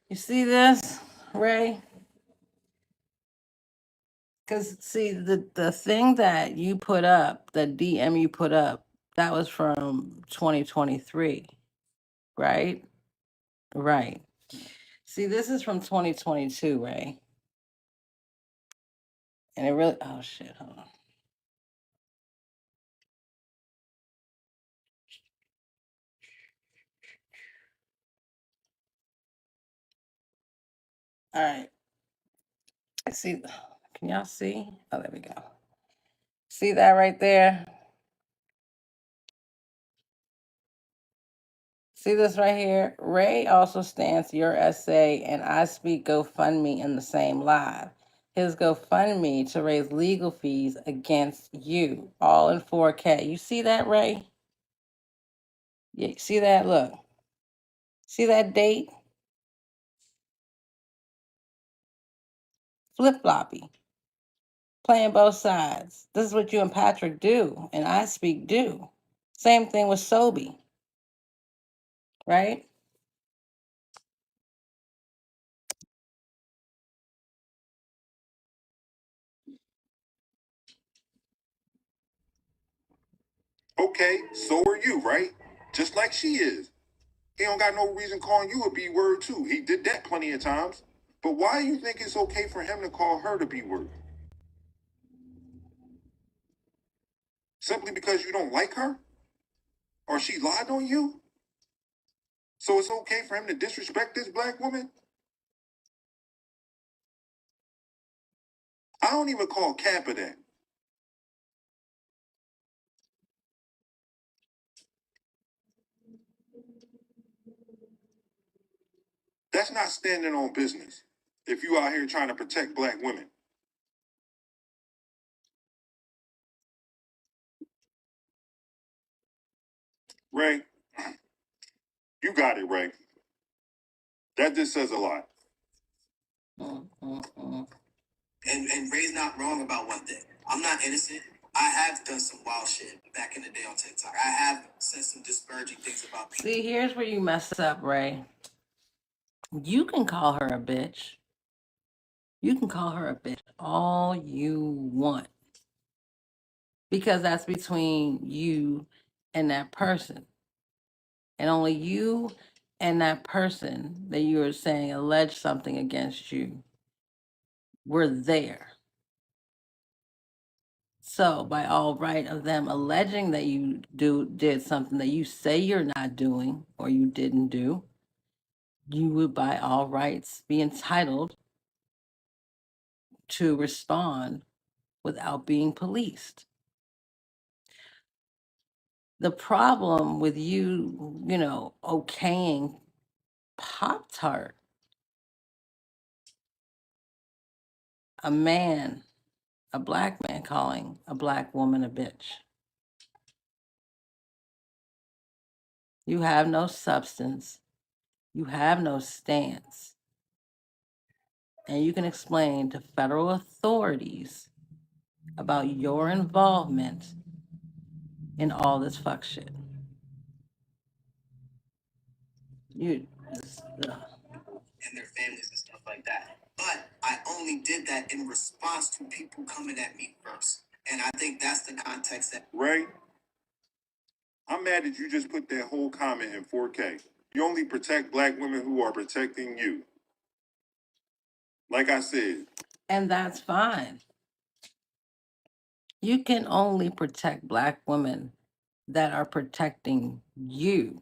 You see this, Ray? Because see the thing that you put up, the DM you put up, that was from 2023, right? Right. See, this is from 2022, Ray. And it really, oh shit, hold on. All right. See, can y'all see? Oh, there we go. See that right there? See this right here? Ray also stands your essay and I speak GoFundMe in the same live. His GoFundMe to raise legal fees against you, all in 4K. You see that, Ray? Yeah, see that? Look. See that date? Flip floppy. Playing both sides. This is what you and Patrick do, and I speak do. Same thing with Sobe, right? Okay, so are you, right? Just like she is. He don't got no reason calling you a B word too. He did that plenty of times. But why do you think it's okay for him to call her the B word? Simply because you don't like her? Or she lied on you? So it's okay for him to disrespect this black woman? I don't even call Kappa that. That's not standing on business if you out here trying to protect black women. Ray, you got it, Ray. That just says a lot. And Ray's not wrong about one thing. I'm not innocent. I have done some wild shit back in the day on TikTok. I have said some disparaging things about people. See, here's where you mess up, Ray. You can call her a bitch. You can call her a bitch all you want. Because that's between you and that person. And only you and that person that you were saying alleged something against you were there. So, by all right of them alleging that you did something that you say you're not doing or you didn't do, you would by all rights be entitled to respond without being policed. The problem with you, okaying Pop Tart a man, a black man calling a black woman a bitch. You have no substance. You have no stance. And you can explain to federal authorities about your involvement in all this fuck shit. You, and their families and stuff like that. But I only did that in response to people coming at me first. And I think that's the context that Ray, I'm mad that you just put that whole comment in 4K. You only protect black women who are protecting you. Like I said. and that's fine. You can only protect black women that are protecting you.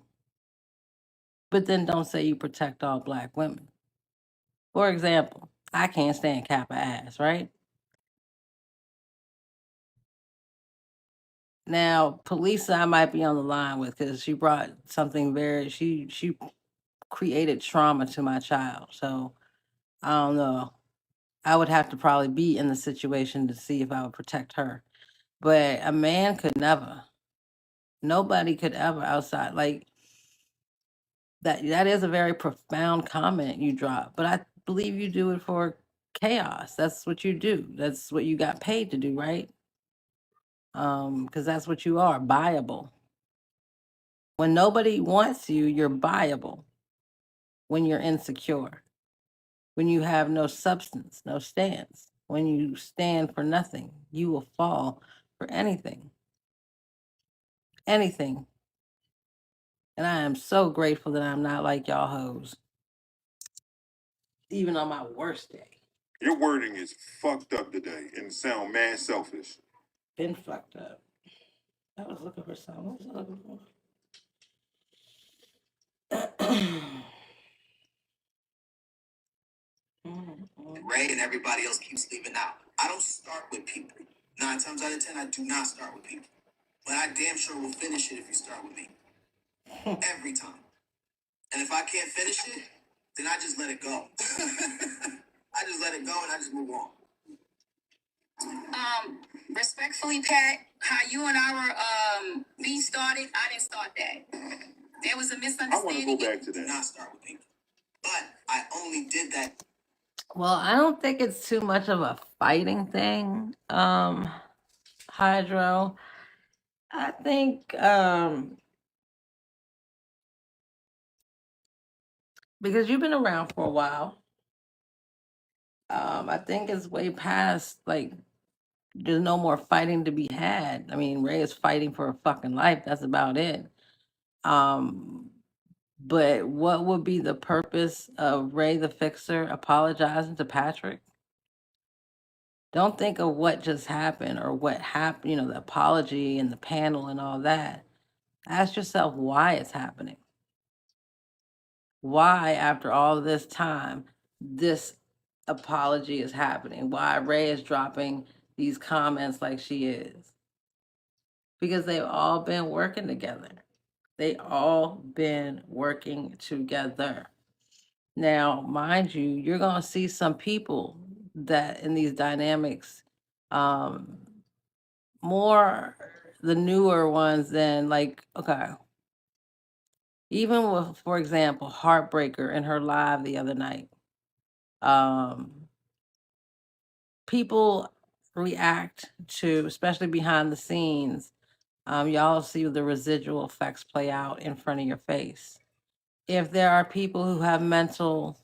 But then don't say you protect all black women. For example, I can't stand Kappa ass, right? Now, Polisa I might be on the line with because she brought something she created trauma to my child. So I don't know. I would have to probably be in the situation to see if I would protect her. But a man could never. Nobody could ever outside like that is a very profound comment you drop. But I believe you do it for chaos. That's what you do. That's what you got paid to do, right? Because that's what you are, buyable. When nobody wants you, you're buyable. When you're insecure, when you have no substance, no stance, when you stand for nothing, you will fall for anything. Anything. And I am so grateful that I'm not like y'all hoes. Even on my worst day. Your wording is fucked up today and sound mad selfish. Been fucked up. I was looking for something. What was I looking for? Ray and everybody else keeps leaving out. I don't start with people. 9 times out of 10, I do not start with people. But I damn sure will finish it if you start with me. Every time. And if I can't finish it, then I just let it go. I just let it go and I just move on. Respectfully, Pat, how you and our beef started, I didn't start that. There was a misunderstanding. I want to go back to that. Do not start with people. But I only did that. Well, I don't think it's too much of a fighting thing, Hydro. I think because you've been around for a while, I think it's way past like there's no more fighting to be had. I mean, Ray is fighting for a fucking life. That's about it. Um, but what would be the purpose of Ray the Fixer apologizing to Patrick? Don't think of what just happened or what happened, the apology and the panel and all that. Ask yourself why it's happening. Why, after all this time, this apology is happening? Why Ray is dropping these comments like she is? Because they've all been working together. They all been working together. Now, mind you, you're going to see some people that in these dynamics, more the newer ones than like, okay, even with, for example, Heartbreaker in her live the other night, people react to, especially behind the scenes, y'all see the residual effects play out in front of your face. If there are people who have mental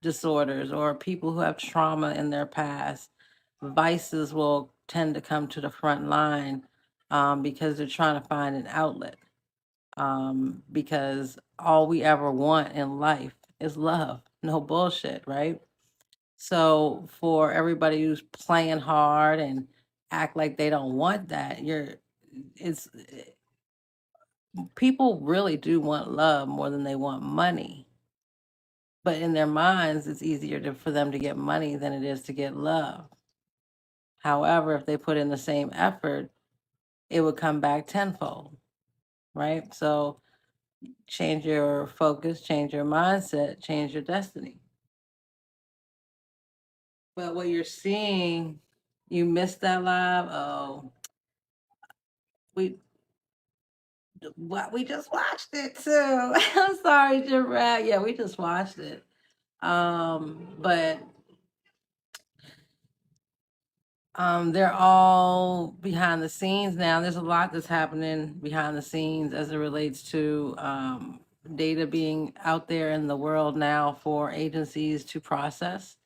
disorders or people who have trauma in their past, vices will tend to come to the front line because they're trying to find an outlet. Because all we ever want in life is love, no bullshit, right? So for everybody who's playing hard and act like they don't want that, it's people really do want love more than they want money. But in their minds, it's easier for them to get money than it is to get love. However, if they put in the same effort, it would come back tenfold, right? So change your focus, change your mindset, change your destiny. But what you're seeing, you missed that live. Oh, we we just watched it too. I'm sorry, Giraffe. Yeah, we just watched it. But they're all behind the scenes now. There's a lot that's happening behind the scenes as it relates to data being out there in the world now for agencies to process.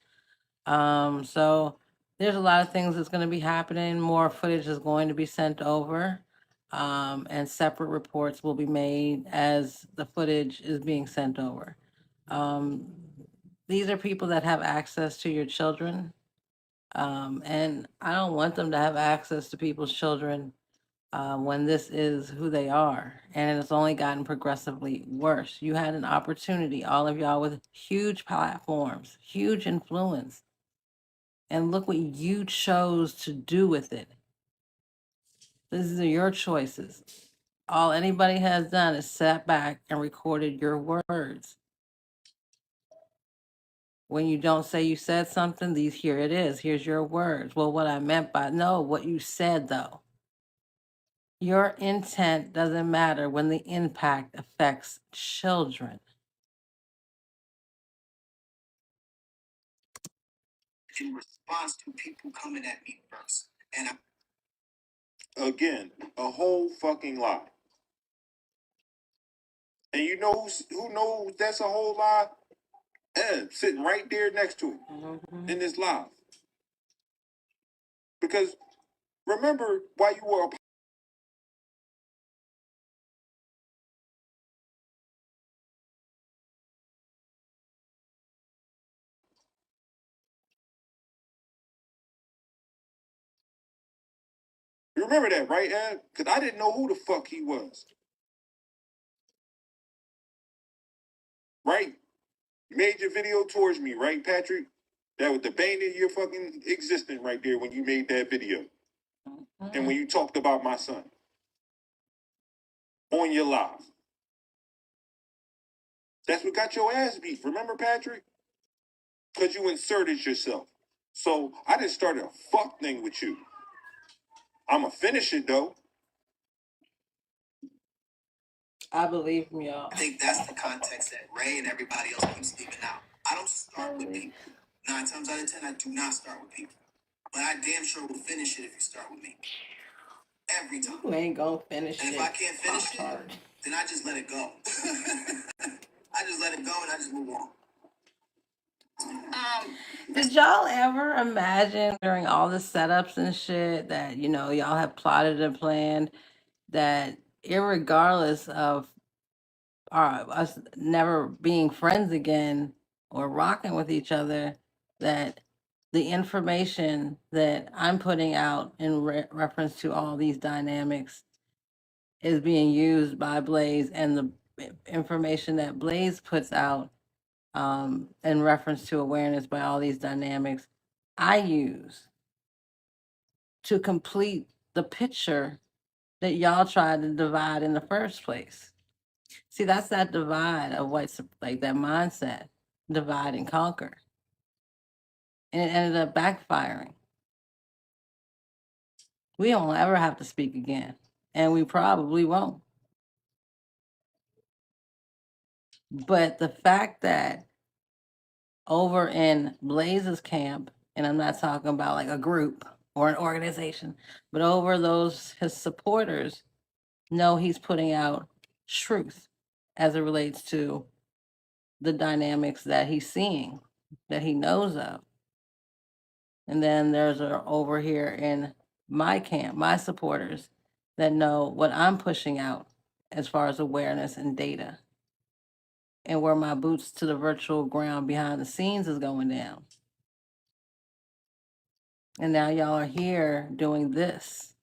So there's a lot of things that's going to be happening. More footage is going to be sent over, and separate reports will be made as the footage is being sent over. Um, these are people that have access to your children, and I don't want them to have access to people's children when this is who they are. And it's only gotten progressively worse. You had an opportunity, all of y'all with huge platforms, huge influence. And look what you chose to do with it. These are your choices. All anybody has done is sat back and recorded your words. When you don't say you said something, here it is. Here's your words. Well, what I meant by no, what you said though. Your intent doesn't matter when the impact affects children. In response to people coming at me first. And again, a whole fucking lie. And you know who knows that's a whole lie? Ed, sitting right there next to him in this live. Because remember why you were you remember that, right, Ed? Because I didn't know who the fuck he was. Right? You made your video towards me, right, Patrick? That was the bane of your fucking existence right there when you made that video. And when you talked about my son on your live. That's what got your ass beat. Remember, Patrick? Because you inserted yourself. So I just started a fuck thing with you. I'ma finish it though. I believe me, y'all. I think that's the context that Ray and everybody else keeps leaving out. I don't start with people. 9 times out of 10, I do not start with people. But I damn sure will finish it if you start with me. Every time. You ain't gonna finish it. And if I can't finish it, then I just let it go. I just let it go and I just move on. Did y'all ever imagine during all the setups and shit that, y'all have plotted and planned that irregardless of us never being friends again or rocking with each other, that the information that I'm putting out in reference to all these dynamics is being used by Blaze, and the information that Blaze puts out in reference to awareness by all these dynamics, I use to complete the picture that y'all tried to divide in the first place. See, that's that divide of like that mindset, divide and conquer. And it ended up backfiring. We don't ever have to speak again, and we probably won't. But the fact that over in Blaze's camp, and I'm not talking about like a group or an organization, but over his supporters know he's putting out truth as it relates to the dynamics that he's seeing, that he knows of. And then there's over here in my camp, my supporters that know what I'm pushing out as far as awareness and data, and where my boots to the virtual ground behind the scenes is going down. And now y'all are here doing this.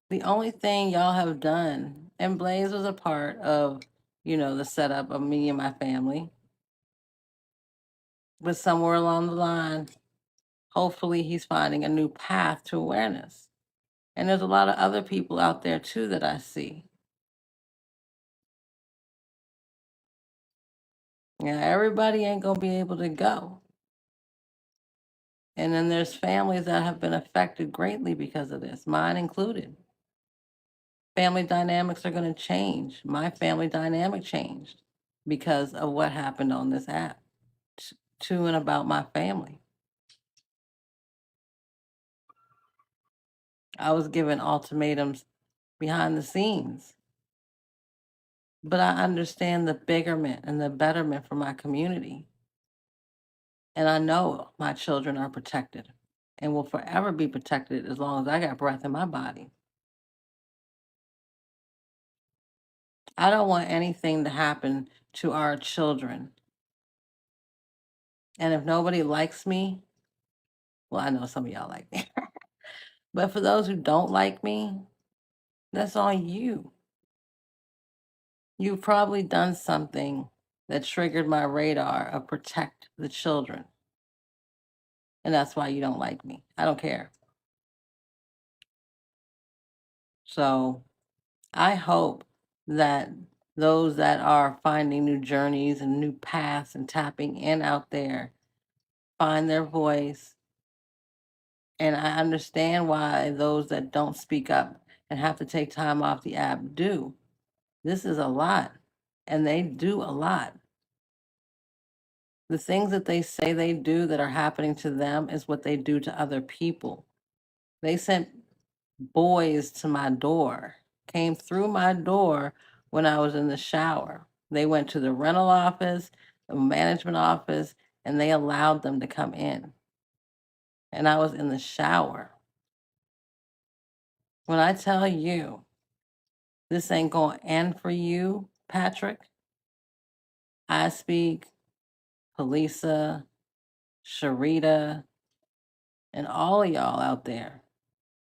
The only thing y'all have done, and Blaze was a part of, the setup of me and my family. But somewhere along the line, hopefully he's finding a new path to awareness. And there's a lot of other people out there too that I see. Yeah, everybody ain't gonna be able to go. And then there's families that have been affected greatly because of this, mine included. Family dynamics are going to change. My family dynamic changed because of what happened on this app to and about my family. I was given ultimatums behind the scenes. But I understand the betterment and the betterment for my community. And I know my children are protected and will forever be protected as long as I got breath in my body. I don't want anything to happen to our children. And if nobody likes me, well, I know some of y'all like me. But for those who don't like me, that's on you. You've probably done something that triggered my radar of protect the children. And that's why you don't like me. I don't care. So I hope that those that are finding new journeys and new paths and tapping in out there find their voice. And I understand why those that don't speak up and have to take time off the app do. This is a lot, and they do a lot. The things that they say they do that are happening to them is what they do to other people. They sent boys to my door, came through my door when I was in the shower. They went to the rental office, the management office, and they allowed them to come in. And I was in the shower. When I tell you this ain't going to end for you, Patrick, I speak, Polisa, Sharita, and all of y'all out there.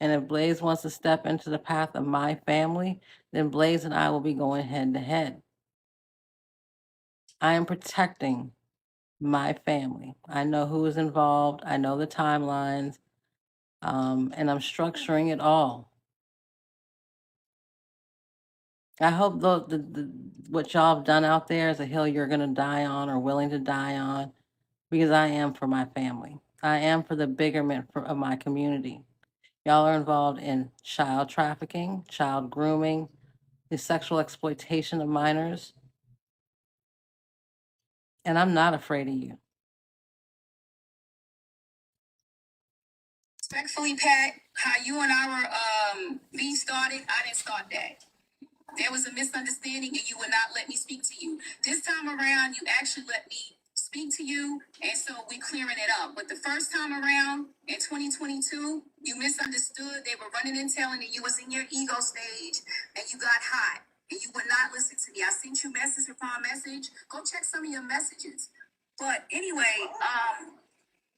And if Blaze wants to step into the path of my family, then Blaze and I will be going head to head. I am protecting my family. I know who is involved. I know the timelines, and I'm structuring it all. I hope what y'all have done out there is a hill you're going to die on or willing to die on, because I am for my family. I am for the betterment of my community. Y'all are involved in child trafficking, child grooming, the sexual exploitation of minors, and I'm not afraid of you. Respectfully, Pat, how you and our beef started, I didn't start that. There was a misunderstanding and you would not let me speak to you. This time around, you actually let me speak to you, and so we're clearing it up. But the first time around in 2022, you misunderstood. They were running and telling that you was in your ego stage and you got hot and you would not listen to me. I sent you message upon message. Go check some of your messages. But anyway,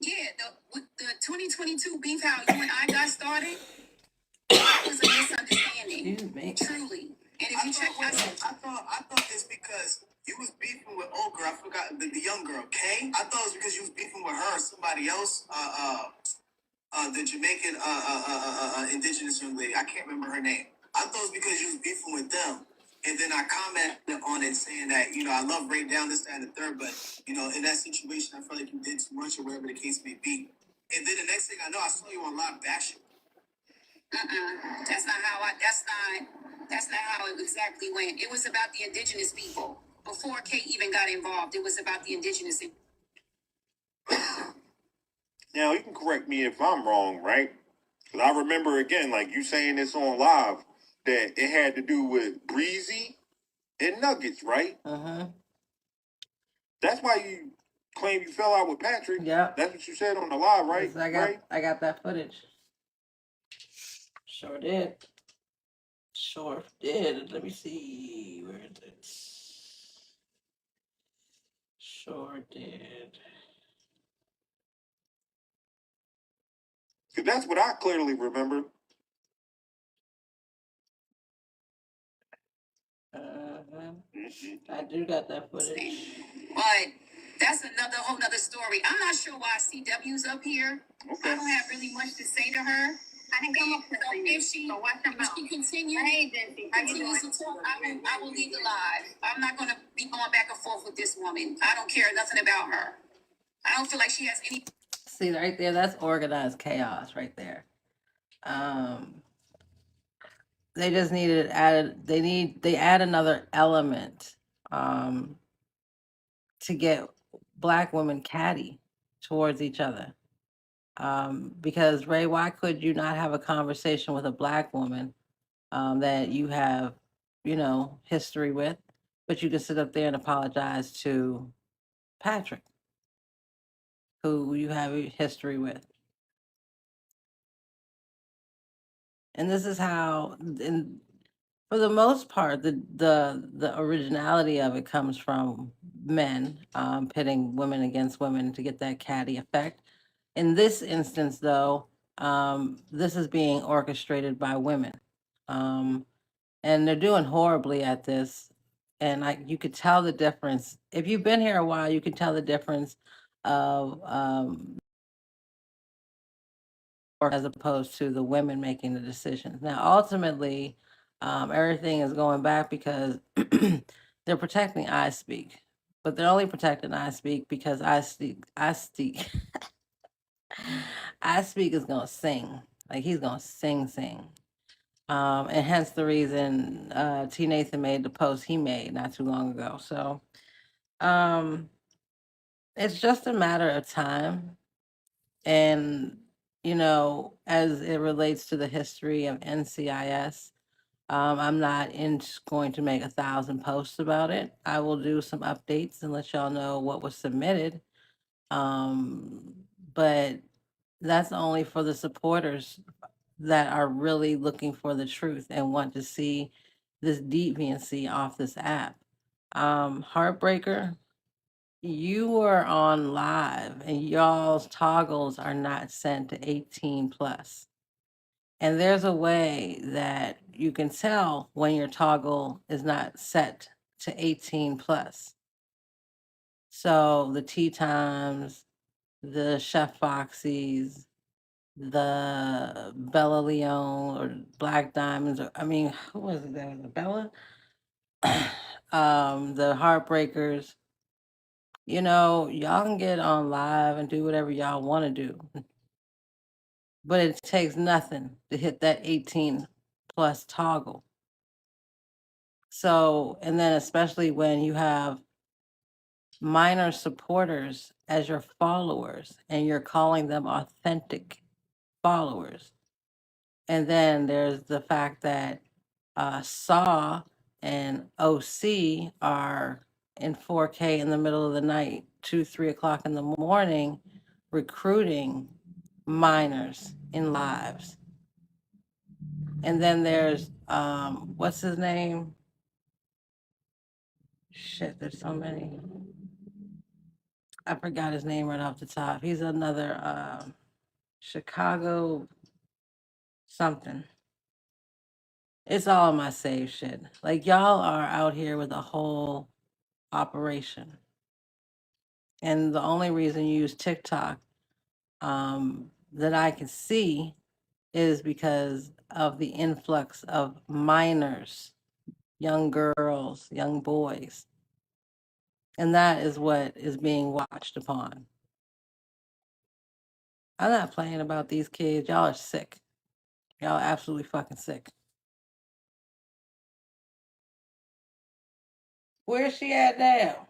yeah, the 2022 beef, how you and I got started, that was a misunderstanding. Excuse me. Truly. And if you check, I thought it's because you was beefing with old girl. I forgot the young girl, Kay. I thought it was because you was beefing with her or somebody else. The Jamaican indigenous young lady. I can't remember her name. I thought it was because you was beefing with them. And then I commented on it saying that, I love Ray Down, this, that, and the third, but, in that situation, I felt like you did too much or whatever the case may be. And then the next thing I know, I saw you on live bashing. That's not how it exactly went. It was about the indigenous people. Before Kate even got involved, it was about the indigenous. Now, you can correct me if I'm wrong, right? Because I remember, again, like you saying this on live, that it had to do with Breezy and Nuggets, right? That's why you claim you fell out with Patrick. Yeah. That's what you said on the live, right? I got that footage. Sure did. Sure did. Let me see. Where is it? Sure did. Because that's what I clearly remember. I do got that footage. But that's whole nother story. I'm not sure why CW's up here. Okay. I don't have really much to say to her. I didn't come up with so if she continues to talk, I will leave the live. I'm not going to be going back and forth with this woman. I don't care nothing about her. I don't feel like she has any. See right there, that's organized chaos right there. Um, they just needed added. They add another element um, to get black women catty towards each other. Because Ray, why could you not have a conversation with a black woman that you have, history with, but you can sit up there and apologize to Patrick, who you have a history with? And this is how, and for the most part, the originality of it comes from men pitting women against women to get that catty effect. In this instance, though, this is being orchestrated by women, um, and they're doing horribly at this. And you could tell the difference if you've been here a while. You can tell the difference of or as opposed to the women making the decisions. Now, ultimately, everything is going back because they're protecting I speak, but they're only protecting I speak because I speak is gonna sing, like he's gonna sing. And hence the reason T Nathan made the post he made not too long ago. So um, it's just a matter of time. And, as it relates to the history of NCIS, I'm not going to make 1,000 posts about it. I will do some updates and let y'all know what was submitted. Um, but that's only for the supporters that are really looking for the truth and want to see this deviancy off this app. Heartbreaker, you were on live and y'all's toggles are not sent to 18 plus. And there's a way that you can tell when your toggle is not set to 18 plus. So the Tea Times, the Chef Foxy's, the Bella Leone or Black Diamonds, or I mean, who was it? That was the Bella? The Heartbreakers. Y'all can get on live and do whatever y'all want to do, but it takes nothing to hit that 18 plus toggle. So, and then especially when you have minor supporters as your followers and you're calling them authentic followers. And then there's the fact that Saw and OC are in 4K in the middle of the night, 2, 3 o'clock in the morning, recruiting minors in lives. And then there's what's his name? Shit, there's so many. I forgot his name right off the top. He's another Chicago something. It's all my save shit. Like y'all are out here with a whole operation. And the only reason you use TikTok that I can see is because of the influx of minors, young girls, young boys. And that is what is being watched upon. I'm not playing about these kids. Y'all are sick. Y'all are absolutely fucking sick. Where's she at now?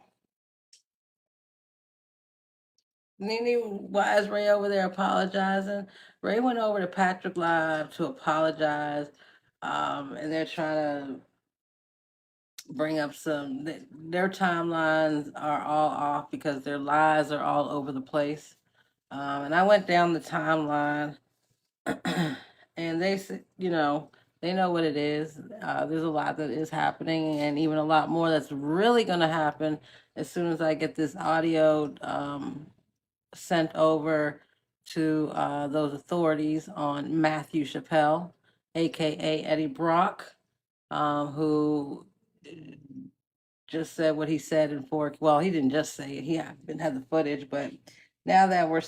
Nene, why is Ray over there apologizing? Ray went over to Patrick Live to apologize. And they're trying to bring up their timelines are all off because their lies are all over the place. And I went down the timeline and they said, they know what it is. There's a lot that is happening and even a lot more that's really going to happen as soon as I get this audio sent over to those authorities on Matthew Chappelle, aka Eddie Brock, who just said what he said in Fork. Well, he didn't just say it; he had the footage. But now that we're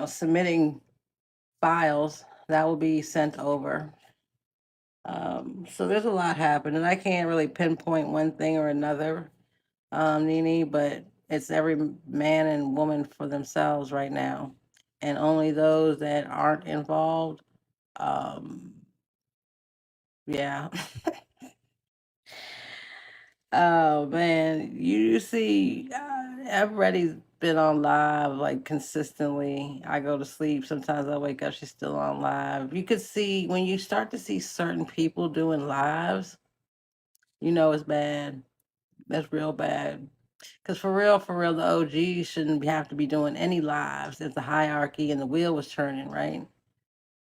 submitting files, that will be sent over. So there's a lot happening. I can't really pinpoint one thing or another, Nene, but it's every man and woman for themselves right now. and only those that aren't involved. Yeah. Oh man, you see, everybody's been on live like consistently. I go to sleep. Sometimes I wake up, she's still on live. You could see when you start to see certain people doing lives, you know it's bad. That's real bad. Because for real, the OG shouldn't have to be doing any lives if the hierarchy and the wheel was turning, right?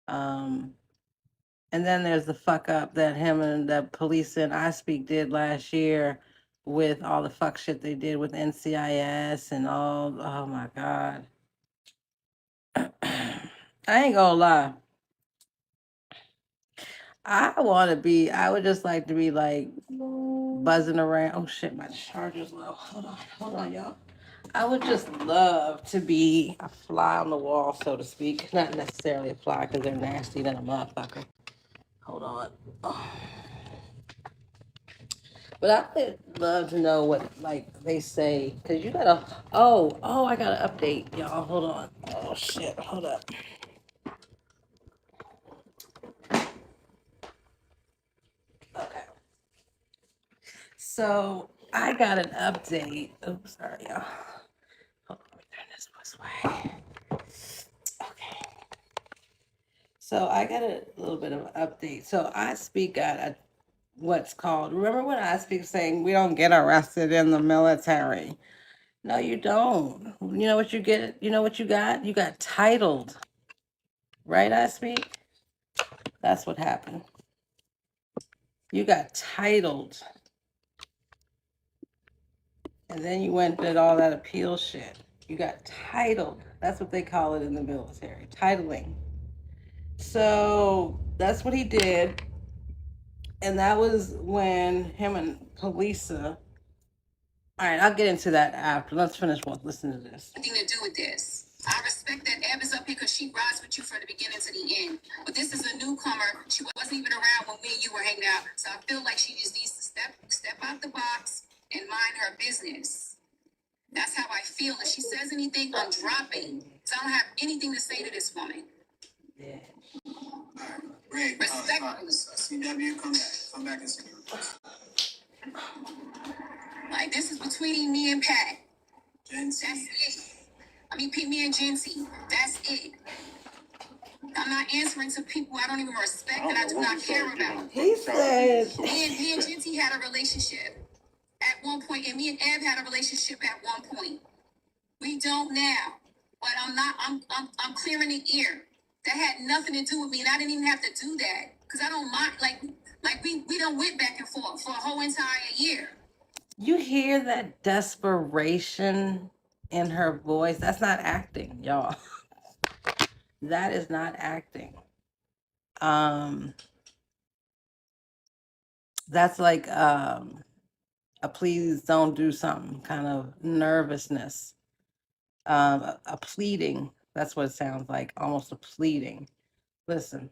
Um, and then there's the fuck up that him and the police and I Speak did last year with all the fuck shit they did with NCIS and all. Oh my God. I ain't gonna lie. I would just like to be like buzzing around. Oh shit, my charger's low. Hold on, y'all. I would just love to be a fly on the wall, so to speak. Not necessarily a fly because they're nasty than a motherfucker. Hold on. Oh. But I would love to know what like they say because you gotta. Oh, I gotta update y'all. Hold on. Oh shit, hold up. Okay. So I got an update. Oops, sorry, y'all. Hold on, let me turn this way. Okay. So I got a little bit of an update. So I Speak got a what's called. Remember when I Speak saying we don't get arrested in the military? No, you don't. You know what you get? You know what you got? You got titled, right? I Speak. That's what happened. You got titled, and then you went and did all that appeal shit. You got titled. That's what they call it in the military, titling. So that's what he did, and that was when him and Polisa. All right, I'll get into that after. Let's finish one. Listen to this. Nothing to do with this. I respect that Eb is up here because she rides with you from the beginning to the end. But this is a newcomer. She wasn't even around when me and you were hanging out. So I feel like she just needs to step out the box and mind her business. That's how I feel. If she says anything, I'm dropping. So I don't have anything to say to this woman. Yeah. Great. Respectfully. CW, come back and see me. Like, this is between me and Pat. That's it. I mean, me and Jincy. That's it. I'm not answering to people I don't even respect and I do not care about. He said, me and Jincy had a relationship at one point, and me and Eb had a relationship at one point. We don't now. But I'm clearing the ear. That had nothing to do with me, and I didn't even have to do that. Because I don't mind like we done went back and forth for a whole entire year. you hear that desperation in her voice? That's not acting, y'all. That is not acting. Um, that's like a please don't do something kind of nervousness. A pleading. That's what it sounds like, almost a pleading. Listen.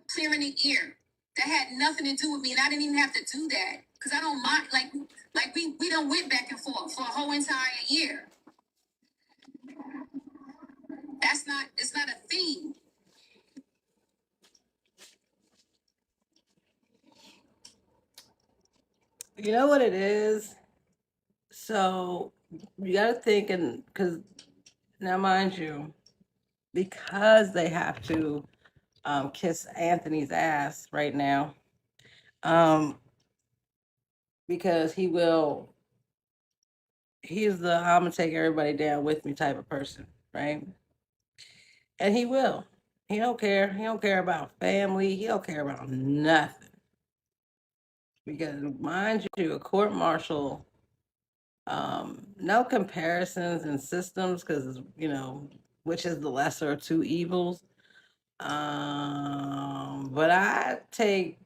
Clearing the ear. That had nothing to do with me, and I didn't even have to do that. Because I don't mind like we done went back and forth for a whole entire year. It's not a thing. You know what it is? So you got to think, and because now, mind you, because they have to kiss Anthony's ass right now, um, because he's the I'm gonna take everybody down with me type of person, right? And he will. He don't care. He don't care about family. He don't care about nothing. Because mind you, a court martial, no comparisons and systems, because which is the lesser of two evils. But I'll take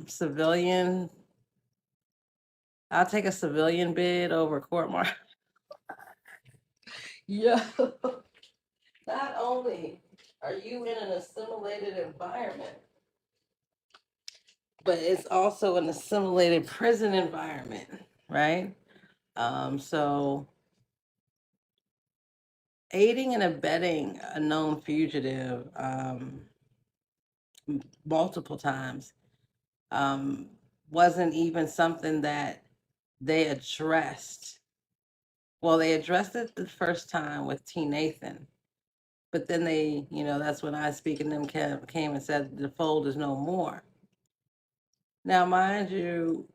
civilian. I'll take a civilian bid over court martial. Yeah. Not only are you in an assimilated environment, but it's also an assimilated prison environment, right? So aiding and abetting a known fugitive multiple times wasn't even something that they addressed. Well, they addressed it the first time with T. Nathan, but then they, that's when I Speak and them came and said the fold is no more. Now, mind you,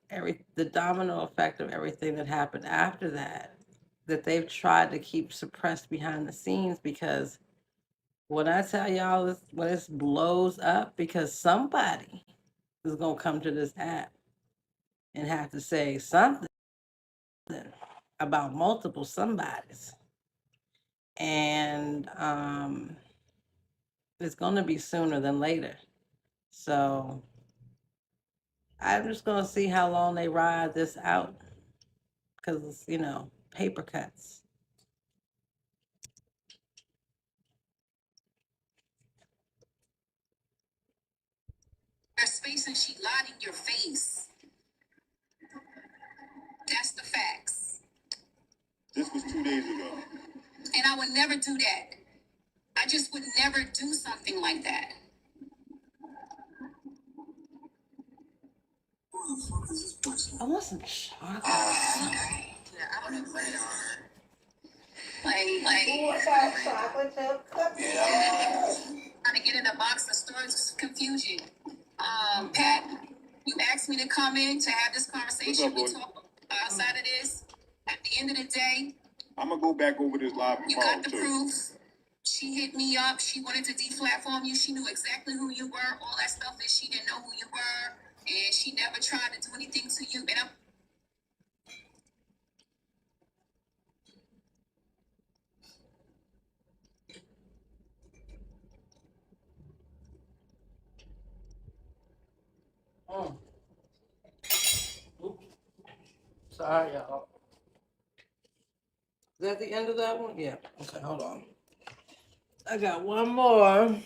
the domino effect of everything that happened after that they've tried to keep suppressed behind the scenes, because when I tell y'all this, when this blows up, because somebody is gonna come to this app and have to say something about multiple somebodies, and it's gonna be sooner than later. So I'm just gonna see how long they ride this out, because paper cuts. There's space and she lied in your face. That's the facts. This was 2 days ago. And I would never do that. I just would never do something like that. Who the fuck is this person? I want some chocolate. Okay. Yeah, I don't know what it are. Like, What's that chocolate chip cookie? Yeah. Trying to get in a box of stores confusion. Pat, you asked me to come in to have this conversation. What's up, We talk outside of this. At the end of the day, I'm gonna go back over this live you tomorrow got the too. proof. She hit me up. She wanted to deplatform you. She knew exactly who you were. All that stuff that she didn't know who you were, and she never tried to do anything to you. And I'm Oops. Sorry, y'all. Is that the end of that one? Yeah. Okay, hold on. I got one more.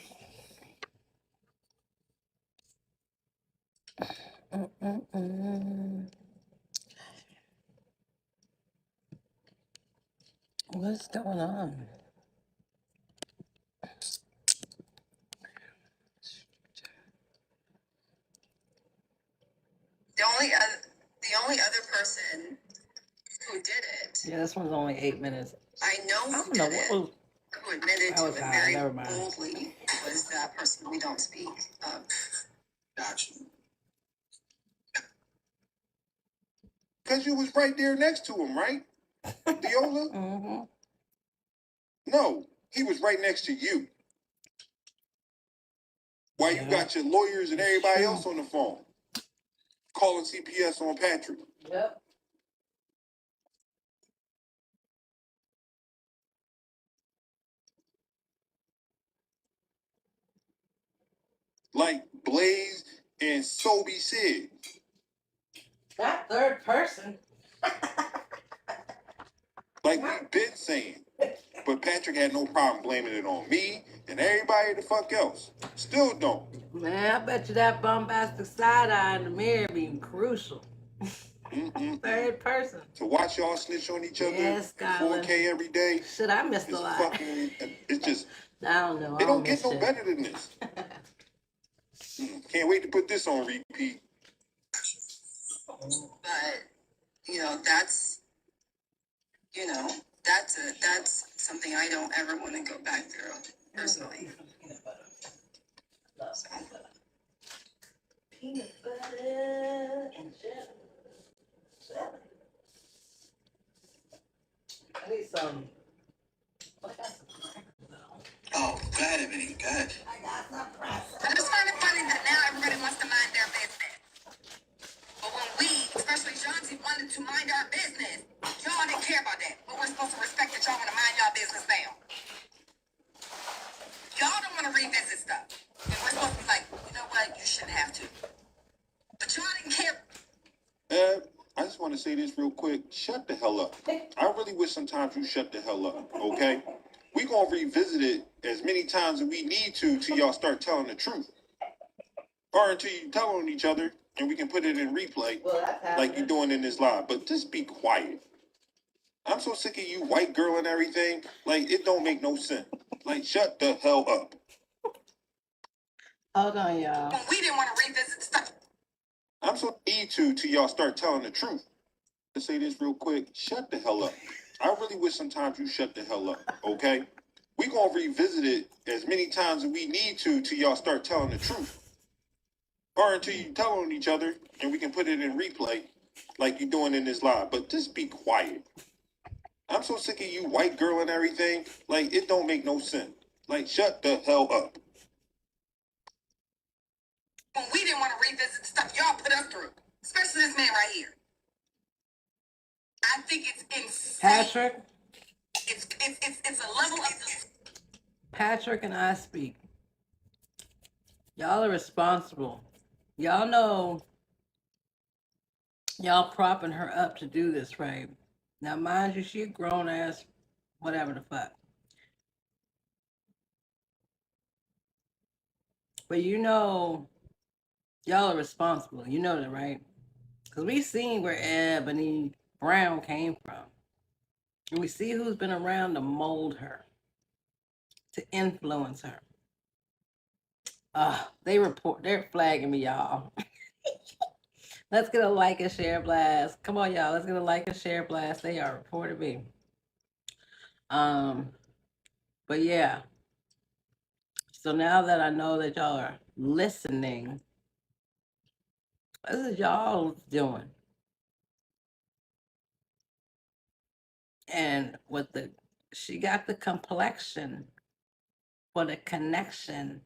What's going on? the only other person who did it. Yeah, this one's only 8 minutes. I know I who don't know did what it. was. Who admitted to it very Never mind. boldly was that person we don't speak of. Gotcha. Because you was right there next to him, right? Viola? Mm-hmm. No, he was right next to you. While you got your lawyers and everybody else on the phone, calling CPS on Patrick. Yep. Like Blaze and Sobe said. That third person. Like we've been saying. But Patrick had no problem blaming it on me and everybody the fuck else. Still don't. Man, I bet you that bombastic side eye in the mirror being crucial. Third person. To watch y'all snitch on each other in 4K every day. Shit, I missed a lot. Fucking, it's just, I don't know. it don't get no better than this. Can't wait to put this on repeat. But that's something I don't ever want to go back through personally. Peanut butter and jelly. I need some. I got some crackers though. Oh, go ahead, Ebony. Go ahead. I got some crackers. I just find it funny that now everybody wants to mind their business. But when we, especially Shanti, wanted to mind our business, y'all didn't care about that. But we're supposed to respect that y'all want to mind y'all business now. Y'all don't want to revisit stuff. And we're supposed to be like, you know what? You shouldn't have to. But y'all didn't care. I just want to say this real quick. Shut the hell up. I really wish sometimes you shut the hell up, okay? We gonna revisit it as many times as we need to till y'all start telling the truth. Or until you tell on each other and we can put it in replay like you're doing in this live. But just be quiet. I'm so sick of you white girl and everything. Like, it don't make no sense. Like, shut the hell up. Hold on, y'all. We didn't want to revisit stuff. I'm so need to till y'all start telling the truth. To say this real quick, shut the hell up. I really wish sometimes you shut the hell up, okay? We gonna revisit it as many times as we need to till y'all start telling the truth. Or until you tell on each other and we can put it in replay like you're doing in this live. But just be quiet. I'm so sick of you white girl and everything. Like, it don't make no sense. Like, shut the hell up. We didn't want to revisit the stuff y'all put us through, especially this man right here. I think it's insane. Patrick. It's a level of. Patrick and I speak. Y'all are responsible. Y'all know y'all propping her up to do this, right? Now, mind you, she a grown ass, whatever the fuck. But you know, y'all are responsible. You know that, right? Because we seen where Ebony Brown came from. And we see who's been around to mold her, to influence her. They're flagging me, y'all. Let's get a like and share blast. Come on, y'all. Let's get a like and share blast. They are reporting me. But yeah. So now that I know that y'all are listening, this is y'all doing. And she got the complexion for the connection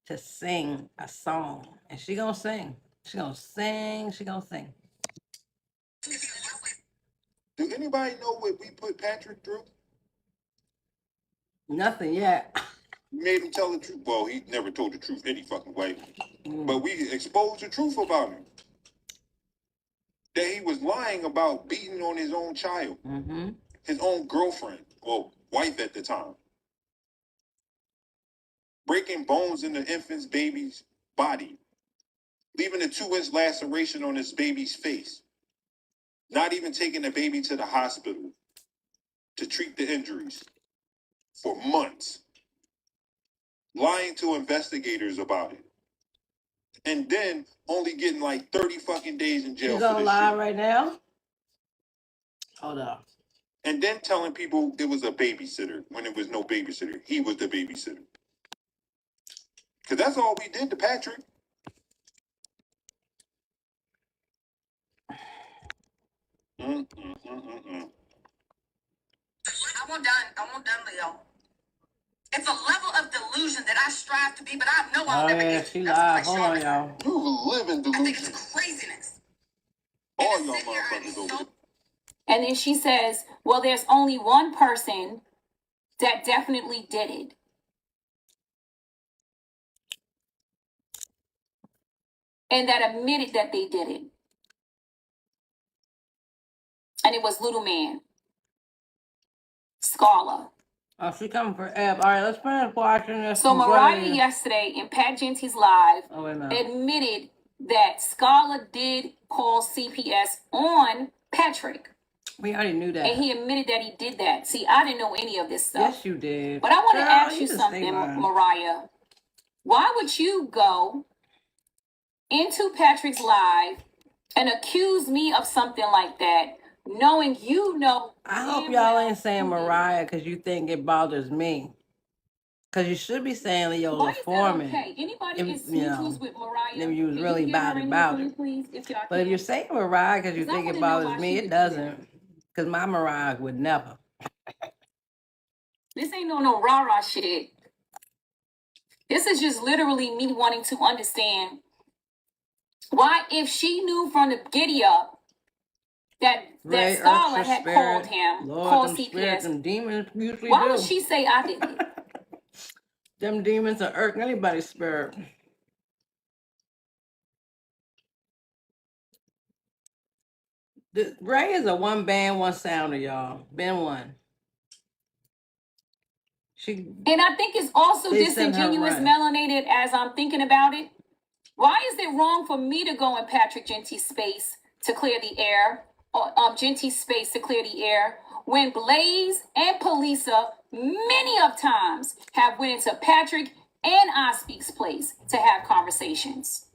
to sing a song. And she gonna sing. She gonna sing. She gonna sing. Do anybody know what we put Patrick through? Nothing yet. We made him tell the truth. Well, he never told the truth any fucking way. But we exposed the truth about him. That he was lying about beating on his own child. Mm-hmm. His own girlfriend, or wife at the time. Breaking bones in the infant's baby's body. Leaving a 2-inch laceration on his baby's face. Not even taking the baby to the hospital to treat the injuries for months. Lying to investigators about it. And then only getting like 30 fucking days in jail. You gonna for this lie shit. right now? Hold up. And then telling people it was a babysitter when it was no babysitter. He was the babysitter. Because that's all we did to Patrick. I won't done, Leo. It's a level of delusion that I strive to be, but I know I'll never get. She lied. Hold on, y'all. You live in delusion. I think it's craziness. All y'all motherfuckers over there. And then she says, well, there's only one person that definitely did it. And that admitted that they did it. And it was little man. Scarla. Oh, she coming for Eb. All right, let's finish watching this. So Mariah yesterday in Pat Genty's live admitted that Scarla did call CPS on Patrick. We already knew that. And he admitted that he did that. See, I didn't know any of this stuff. Yes, you did. But I want to ask you something, Mariah. Why would you go into Patrick's live and accuse me of something like that, knowing you know? I hope y'all ain't saying Mariah because you think it bothers me. Because you should be saying Leola Foreman. Okay, anybody is sneakers with Mariah? If you was really bad about it. But if you're saying Mariah because you think it bothers me, it doesn't. Because my Mariah would never. This ain't no rah-rah shit. This is just literally me wanting to understand why, if she knew from the giddy up that Scarla had called him, called CPS, them demons usually why would she say I did it? Them demons are irking anybody's spirit. Ray is a one band, one sounder, y'all. Been one. And I think it's also disingenuous, melanated, as I'm thinking about it. Why is it wrong for me to go in Patrick Genty's space to clear the air, or Genty's space to clear the air, when Blaze and Polisa many of times have went into Patrick and I Speak's place to have conversations.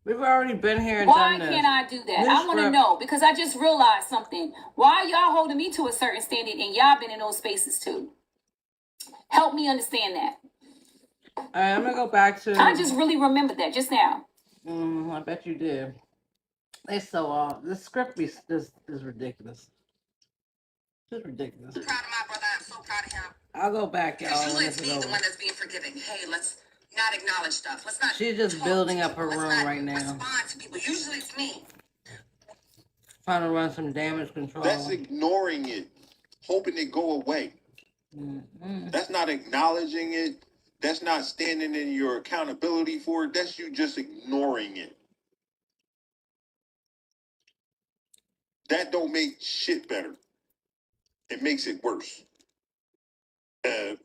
We've already been here and Why done this. can't I do that? I want to know, because I just realized something. Why are y'all holding me to a certain standard and y'all been in those spaces too? Help me understand that. All right, I'm gonna go back to. I just really remembered that just now. I bet you did. They so off. The script is ridiculous. Just ridiculous. I'm proud of my brother. I'm so proud of him. I'll go back, y'all. Usually it's me, the one that's being forgiving. Hey, let's not acknowledge stuff. Let's not. She's just building up her room right now. Respond to people. Usually it's me. Trying to run some damage control. That's ignoring it, hoping it go away. That's not acknowledging it. That's not standing in your accountability for it. That's you just ignoring it. That don't make shit better. It makes it worse. And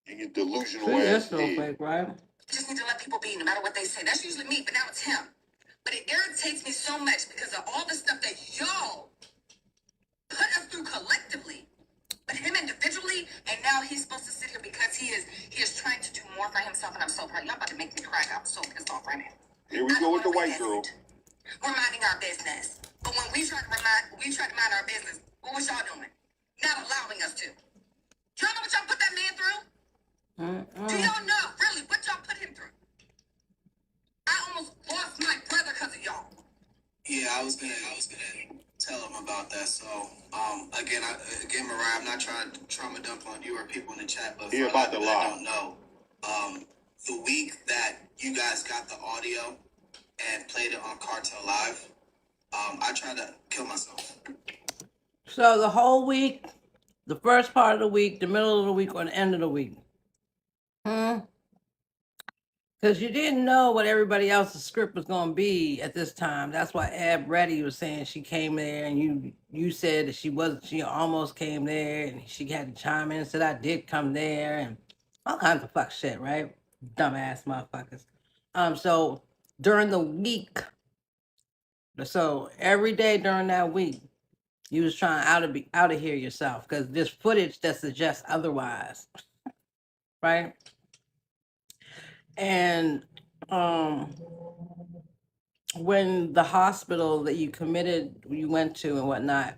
your delusional ass so fake, right? Just need to let people be, no matter what they say. That's usually me, but now it's him. But it irritates me so much because of all the stuff that y'all put us through collectively. But him individually, and now he's supposed to sit here because he is trying to do more for himself, and I'm so proud. Y'all about to make me cry. I'm so pissed off right now. Here we go with the white girl. We're minding our business. But when we tried to mind our business, what was y'all doing? Not allowing us to. Y'all know what y'all put that man through? Do y'all know, really, what y'all put him through? I almost lost my brother because of y'all. Yeah, I was gonna tell him about that. So, again, Mariah, I'm not trying to trauma dump on you or people in the chat, but you're about to lie. I don't know. The week that you guys got the audio and played it on Cartel Live, I tried to kill myself. So the whole week, the first part of the week, the middle of the week, or the end of the week? Because you didn't know what everybody else's script was going to be at this time. That's why Ab Reddy was saying she came there, and you said that she almost came there, and she had to chime in and said, I did come there, and all kinds of fuck shit, right? Dumbass motherfuckers. So during the week, so every day during that week, you was trying out of here yourself because there's footage that suggests otherwise, right? And when the hospital that you went to and whatnot,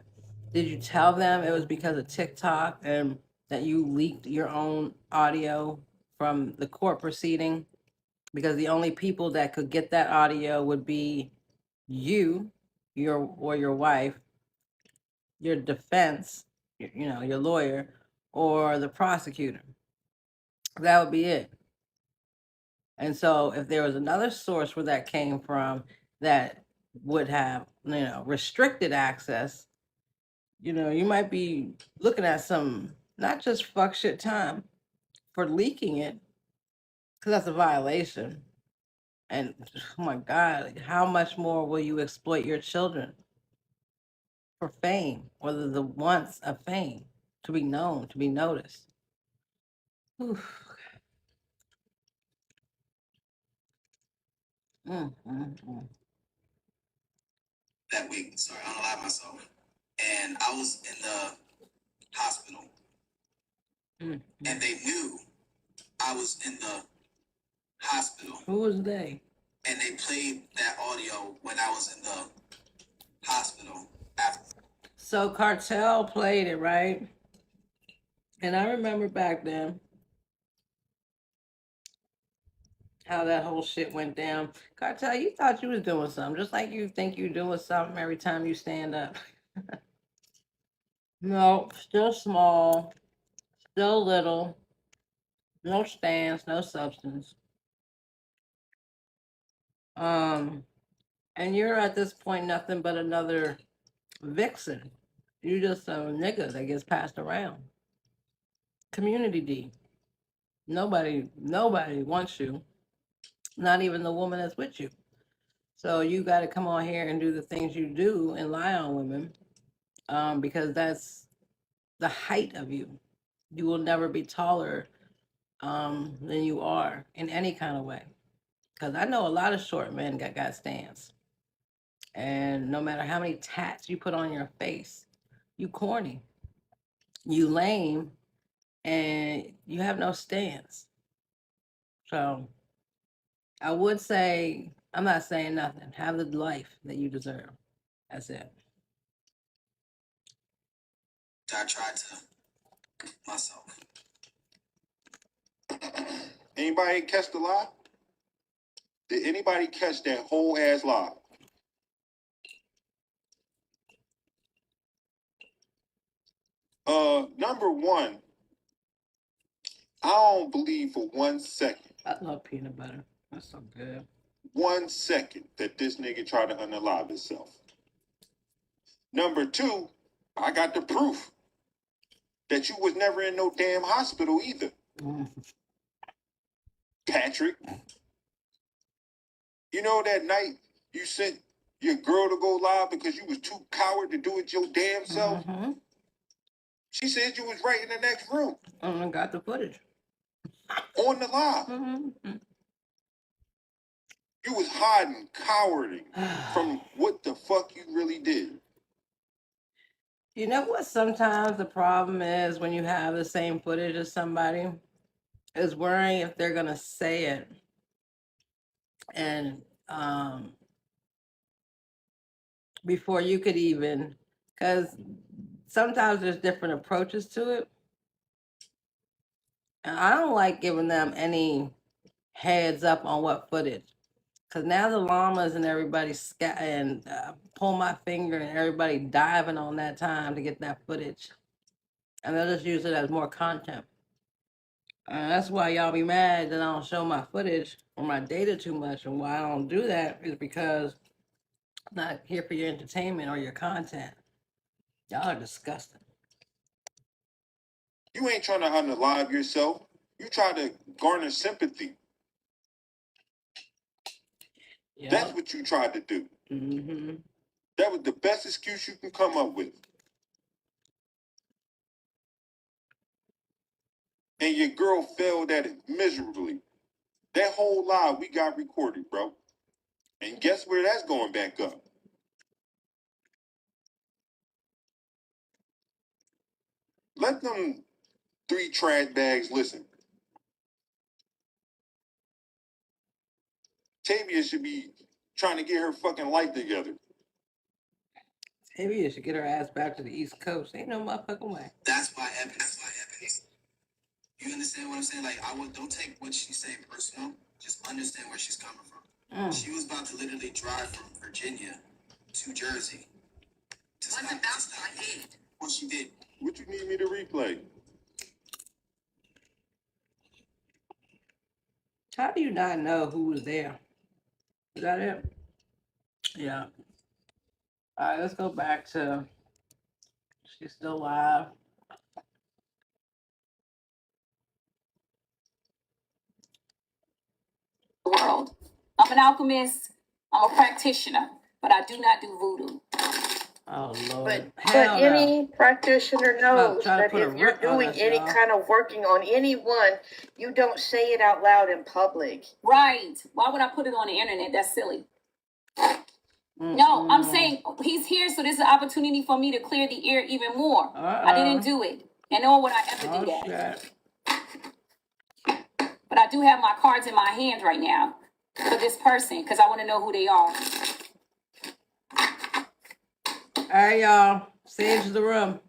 did you tell them it was because of TikTok and that you leaked your own audio from the court proceeding? Because the only people that could get that audio would be you, your wife, your defense, your lawyer, or the prosecutor. That would be it. And so if there was another source where that came from that would have, restricted access, you might be looking at some, not just fuck shit time for leaking it, because that's a violation. And oh my God, how much more will you exploit your children for fame, or the wants of fame, to be known, to be noticed? Oof. That week, sorry, I unalive myself. And I was in the hospital. And they knew I was in the hospital. Who was they? And they played that audio when I was in the hospital after. So Cartel played it, right? And I remember back then how that whole shit went down. Cartel, you thought you was doing something, just like you think you're doing something every time you stand up. No, still small, still little, no stance, no substance. And you're at this point nothing but another vixen. You just a nigga that gets passed around. Community D. Nobody wants you. Not even the woman that's with you. So you got to come on here and do the things you do and lie on women, because that's the height of you. You will never be taller than you are in any kind of way. Because I know a lot of short men got stance. And no matter how many tats you put on your face, you corny. you lame and you have no stance. So I would say, I'm not saying nothing. Have the life that you deserve. That's it. I tried to myself. Anybody catch the lie? Did anybody catch that whole ass lie? Number one, I don't believe for 1 second. I love peanut butter. That's so good. 1 second that this nigga tried to unalive himself. Number two, I got the proof that you was never in no damn hospital either. Patrick. You know that night you sent your girl to go live because you was too coward to do it your damn self? She said you was right in the next room. I got the footage. On the live. You was hiding, cowarding from what the fuck you really did. You know what sometimes the problem is when you have the same footage as somebody? Is worrying if they're gonna say it. And before you could even, because sometimes there's different approaches to it. And I don't like giving them any heads up on what footage. Because now the llamas and everybody pull my finger and everybody diving on that time to get that footage. And they'll just use it as more content. And that's why y'all be mad that I don't show my footage or my data too much. And why I don't do that is because I'm not here for your entertainment or your content. Y'all are disgusting. You ain't trying to unalive yourself. You try to garner sympathy. Yep. That's what you tried to do. Mm-hmm. That was the best excuse you can come up with. And your girl failed at it miserably. That whole lie we got recorded, bro. And guess where that's going back up? Let them 3 trash bags listen. Tavia should be trying to get her fucking life together. Tavia should get her ass back to the East Coast. Ain't no motherfucking way. That's why evidence. You understand what I'm saying? Like, don't take what she's saying personal. Just understand where she's coming from. She was about to literally drive from Virginia to Jersey. What's about my head? What she did. What you need me to replay? How do you not know who was there? Is that it? Yeah. All right, let's go back to she's still alive. World. I'm an alchemist. I'm a practitioner, but I do not do voodoo. Oh Lord! But any practitioner knows that if you're doing any kind of working on anyone, you don't say it out loud in public. Right. Why would I put it on the internet? That's silly. No, I'm saying he's here, so this is an opportunity for me to clear the air even more. I didn't do it. And nor would I ever do that. But I do have my cards in my hands right now for this person because I want to know who they are. All right, y'all. Sage the room.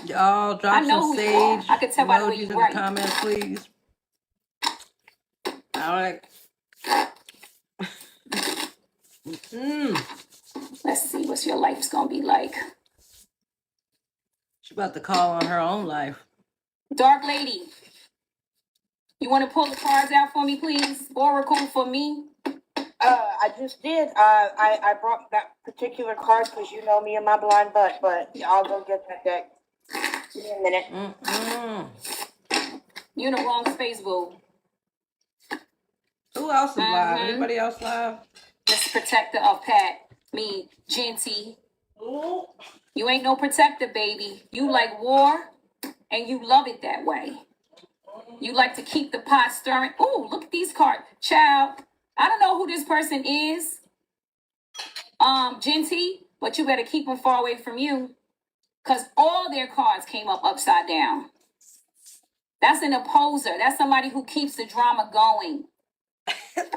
Y'all drop some sage I could tell by the way emojis you in the write. comments, please. All right. Let's see what your life's gonna be like. She's about to call on her own life. Dark lady, you want to pull the cards out for me, please? Oracle for me. I just did. I brought that particular card because you know me and my blind butt, but I'll go get that deck. Give me a minute. You're in the wrong space, boo. Who else is live? Anybody else live? This protector of Pat, me, Genty. Ooh. You ain't no protector, baby. You like war, and you love it that way. You like to keep the pot stirring. Ooh, look at these cards. Child, I don't know who this person is, Genty, but you better keep them far away from you. Because all their cards came up upside down. That's an opposer. That's somebody who keeps the drama going.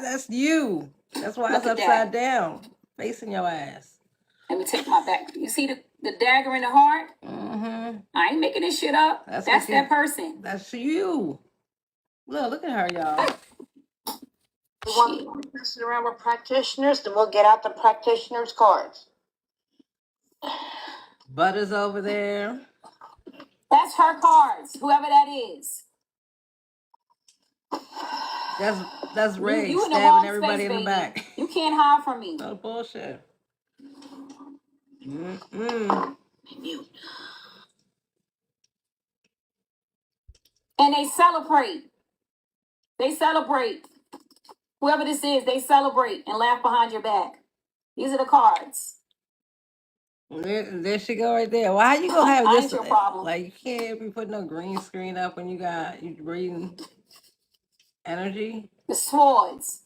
That's you. That's why Look it's at upside that. down, facing your ass. Let me take my back. You see the dagger in the heart? Mm-hmm. I ain't making this shit up. That's that person. That's you. Look at her, y'all. We want to pass it around with practitioners, then we'll get out the practitioners' cards. Butter's over there. That's her cards, whoever that is. That's Ray you in the stabbing wrong everybody space, in the baby. back. You can't hide from me. No bullshit. Mm-mm. And they celebrate. They celebrate. Whoever this is, they celebrate and laugh behind your back. These are the cards. There she go right there. Why you gonna have I this? ain't your problem. Like, you can't be putting no green screen up when you reading energy. The swords.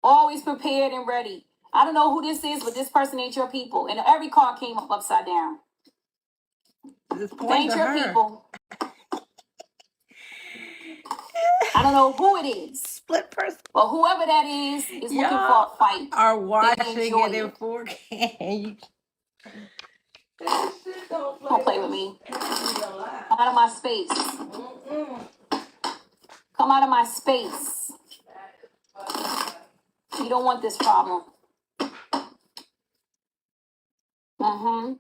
Always prepared and ready. I don't know who this is, but this person ain't your people. And every card came up upside down. They ain't your people. I don't know who it is. Split person. But whoever that is looking for a fight. Are watching it in 4K. Don't play with me. Come out of my space. Come out of my space. You don't want this problem. Mm-hmm.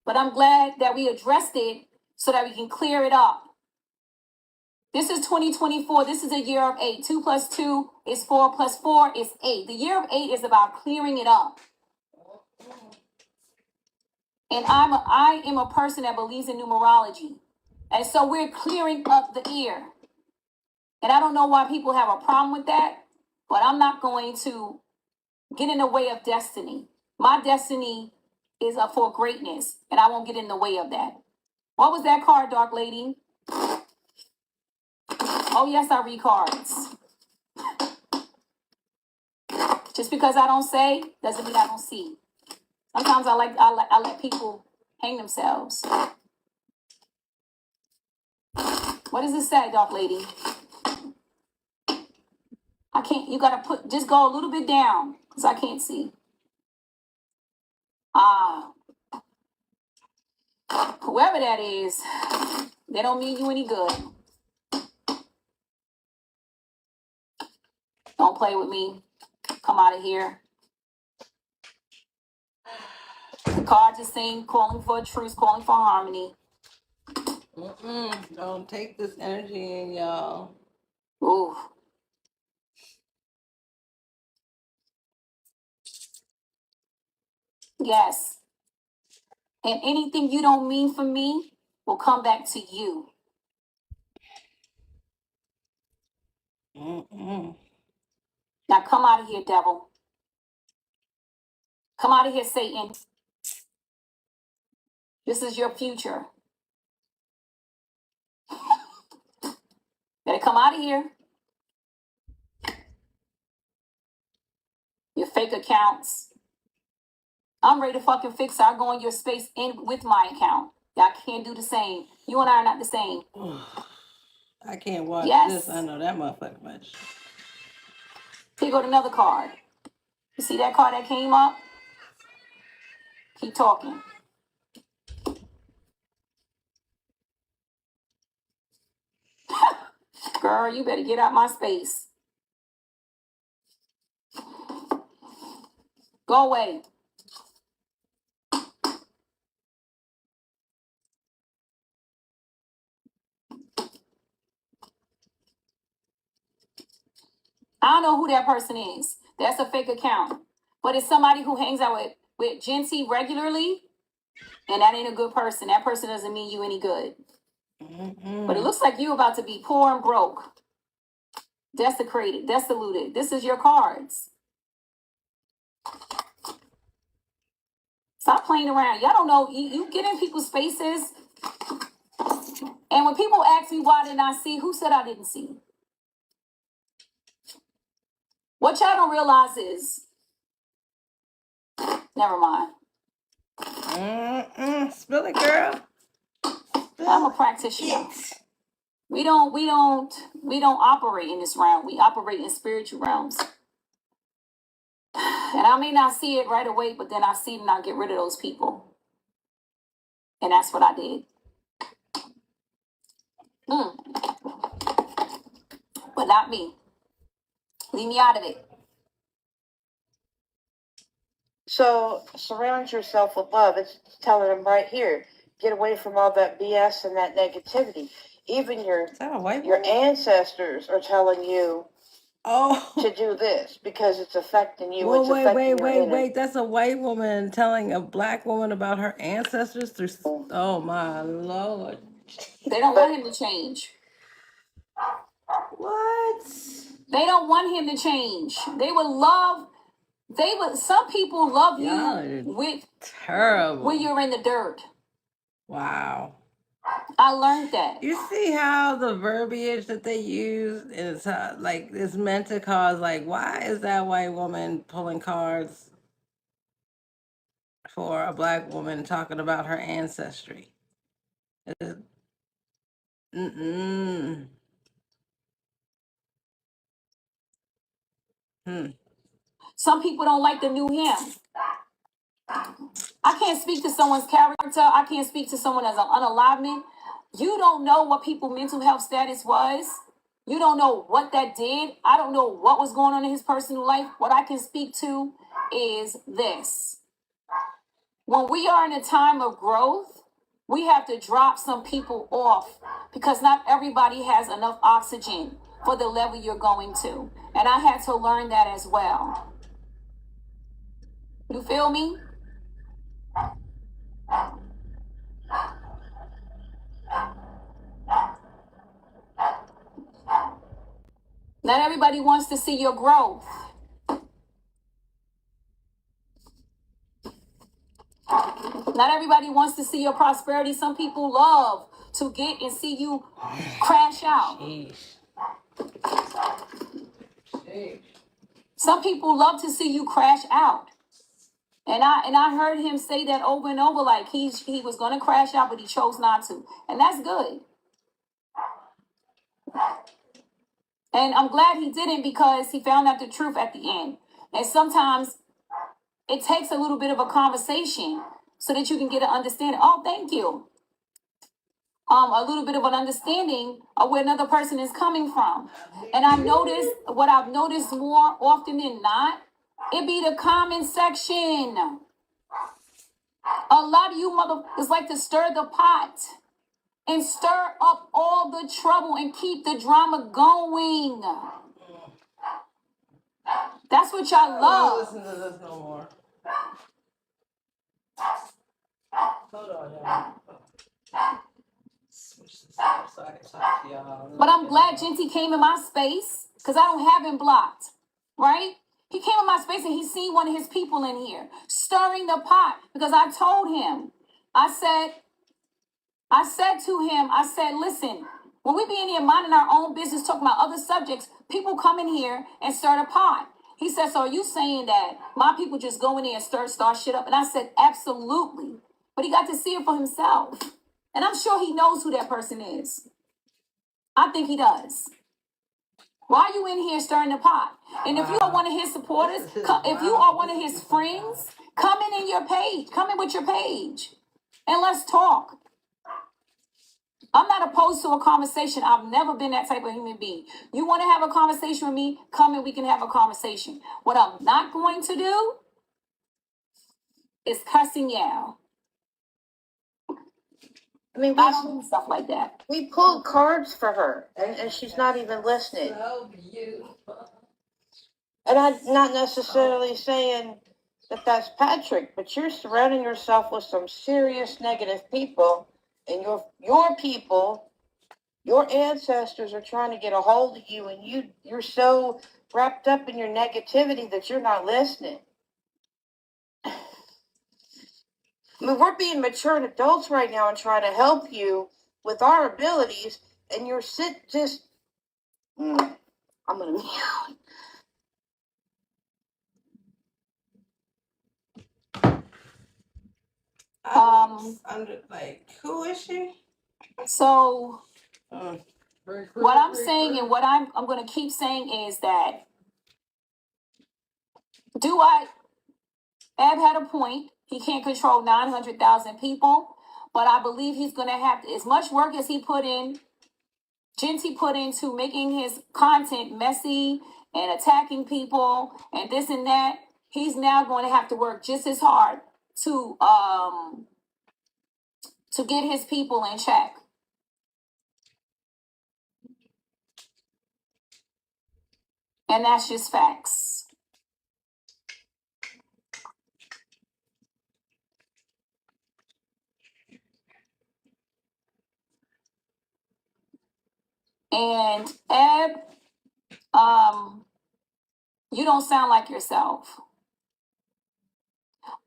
But I'm glad that we addressed it so that we can clear it up. This is 2024. This is a year of 8. 2 plus 2 is 4 plus 4 is 8. The year of 8 is about clearing it up. And I am a person that believes in numerology. And so we're clearing up the ear. And I don't know why people have a problem with that, but I'm not going to get in the way of destiny. My destiny is for greatness, and I won't get in the way of that. What was that card, Dark Lady? Oh, yes, I read cards. Just because I don't say doesn't mean I don't see. Sometimes I let people hang themselves. What does it say, Dark Lady? I can't, you gotta just go a little bit down, because I can't see. Whoever that is, they don't mean you any good. Don't play with me. Come out of here. The cards are saying, calling for a truce, calling for harmony. Don't take this energy in, y'all. Ooh. Yes. And anything you don't mean for me will come back to you. Now come out of here, devil. Come out of here, Satan. This is your future. Better come out of here. Your fake accounts. I'm ready to fucking fix it. I'll go in your space in with my account. Y'all can't do the same. You and I are not the same. I can't watch this. I know that motherfucker much. Here go another card. You see that card that came up? Keep talking. Girl, you better get out my space. Go away. I don't know who that person is. That's a fake account. But it's somebody who hangs out with Genty regularly, and that ain't a good person. That person doesn't mean you any good. But it looks like you about to be poor and broke. Desecrated, desoluted. This is your cards. Stop playing around. Y'all don't know. You get in people's spaces. And when people ask me why didn't I see, who said I didn't see? What y'all don't realize is, never mind. Spill it, girl. I'm a practitioner. We don't operate in this realm. We operate in spiritual realms. And I may not see it right away, but then I see it and I get rid of those people. And that's what I did. But not me. Leave me out of it. So surround yourself with love. It's telling them right here. Get away from all that BS and that negativity. Even your ancestors are telling you to do this because it's affecting you. Well, wait. That's a white woman telling a black woman about her ancestors through. Oh my Lord. They don't want him to change. What? They don't want him to change. Some people love you with terrible when you're in the dirt. Wow. I learned that. You see how the verbiage that they use is like it's meant to cause like, why is that white woman pulling cards for a black woman talking about her ancestry? Some people don't like the new him. I can't speak to someone's character. I can't speak to someone as an unalignment. You don't know what people's mental health status was. You don't know what that did. I don't know what was going on in his personal life. What I can speak to is this. When we are in a time of growth, we have to drop some people off because not everybody has enough oxygen for the level you're going to. And I had to learn that as well. You feel me? Not everybody wants to see your growth. Not everybody wants to see your prosperity. Some people love to get and see you crash out. Some people love to see you crash out. And I heard him say that over and over, like he was going to crash out, but he chose not to. And that's good. And I'm glad he didn't because he found out the truth at the end. And sometimes it takes a little bit of a conversation so that you can get an understanding. Oh, thank you. A little bit of an understanding of where another person is coming from. And what I've noticed more often than not, it be the comment section. A lot of you motherfuckers like to stir the pot and stir up all the trouble and keep the drama going. That's what y'all love. Listen to this no more. Hold on, y'all. Switch this up so I can talk to y'all. But I'm glad Genty came in my space because I don't have him blocked, right? He came in my space and he seen one of his people in here stirring the pot because I told him, I said to him, listen, when we be in here minding our own business, talking about other subjects, people come in here and stir the pot. He said, so are you saying that my people just go in there and start shit up? And I said, absolutely. But he got to see it for himself. And I'm sure he knows who that person is. I think he does. Why are you in here stirring the pot? And if you are one of his supporters, if you are one of his friends, come in your page. Come in with your page. And let's talk. I'm not opposed to a conversation. I've never been that type of human being. You want to have a conversation with me? Come and we can have a conversation. What I'm not going to do is cussing y'all. I mean, I don't do stuff like that. We pulled cards for her, and she's not even listening. So beautiful. And I'm not necessarily saying that that's Patrick, but you're surrounding yourself with some serious negative people, and your people, your ancestors are trying to get a hold of you, and you're so wrapped up in your negativity that you're not listening. I mean, we're being mature adults right now and trying to help you with our abilities, and you're I'm gonna meow. under, like, who is she? So what I'm saying and what I'm going to keep saying is that Eb had a point. He can't control 900,000 people, but I believe he's going to have as much work as Genty put into making his content messy and attacking people and this and that. He's now going to have to work just as hard to get his people in check. And that's just facts. And Eb, you don't sound like yourself.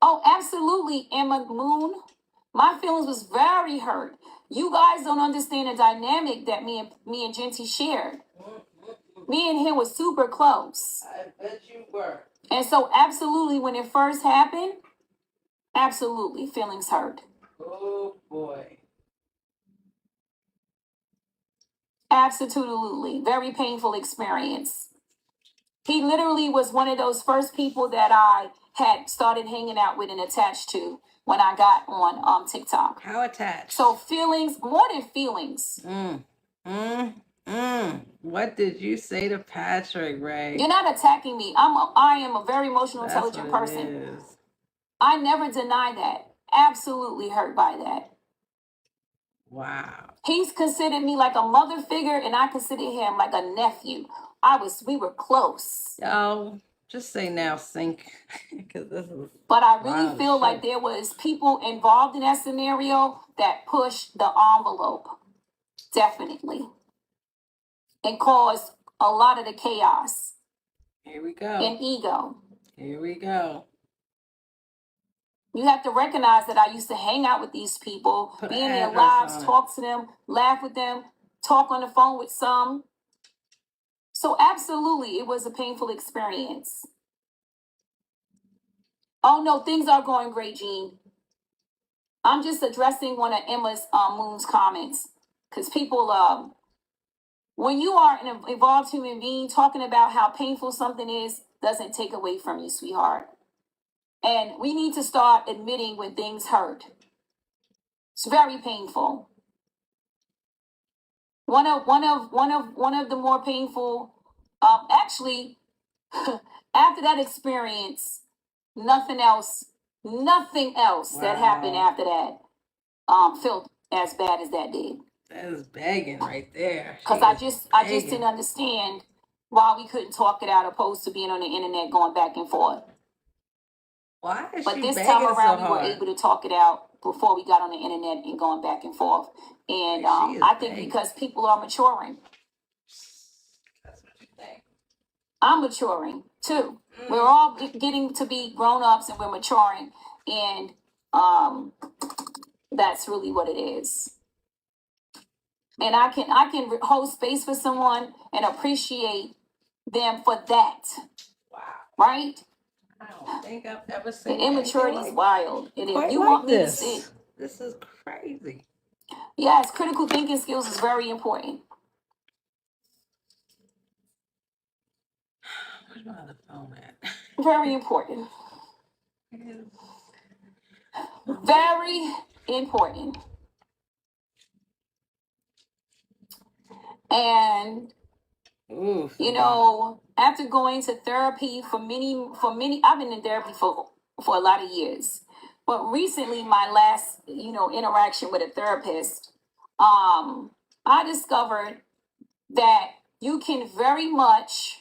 Oh, absolutely, Emma Moon. My feelings was very hurt. You guys don't understand the dynamic that me and Genty shared. Me and him was super close. I bet you were. And so absolutely, when it first happened, absolutely, feelings hurt. Oh boy. Absolutely, very painful experience. He literally was one of those first people that I had started hanging out with and attached to when I got on TikTok. How attached? So feelings, more than feelings. What did you say to Patrick, Ray? You're not attacking me. I am a very emotional, intelligent person. Is. I never deny that. Absolutely hurt by that. Wow. He's considered me like a mother figure, and I consider him like a nephew. We were close. Yo, just say now sync. Because this is. But I really feel like there was people involved in that scenario that pushed the envelope. Definitely. And caused a lot of the chaos. Here we go. And ego. Here we go. You have to recognize that I used to hang out with these people, be in their lives, talk to them, laugh with them, talk on the phone with some. So absolutely, it was a painful experience. Oh no, things are going great, Gene. I'm just addressing one of Emma's Moon's comments. Because people, when you are an evolved human being, talking about how painful something is doesn't take away from you, sweetheart. And we need to start admitting when things hurt. It's very painful. One of the more painful, actually, after that experience, nothing else that happened after that felt as bad as that did. That is begging right there. Because I just didn't understand why we couldn't talk it out opposed to being on the internet going back and forth. Why is but she this begging time around so we were hard? able to talk it out before we got on the internet and going back and forth. And I think because people are maturing. That's what you think. I'm maturing too. We're all getting to be grown-ups and we're maturing. And that's really what it is. And I can hold space for someone and appreciate them for that. Wow. Right? I don't think I've ever seen the immaturity is wild. And if you like want this. me to sit, this is crazy. Yes, critical thinking skills is very important. Where's my other phone at? Very important. Very important. And Oof, you know, after going to therapy for many, I've been in therapy for a lot of years. But recently, my last, interaction with a therapist, I discovered that you can very much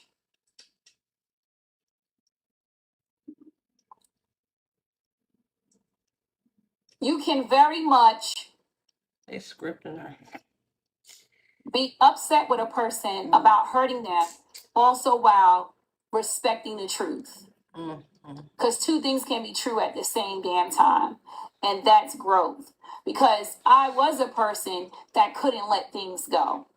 they scripting her. Be upset with a person about hurting them, also while respecting the truth. Because two things can be true at the same damn time, and that's growth. Because I was a person that couldn't let things go,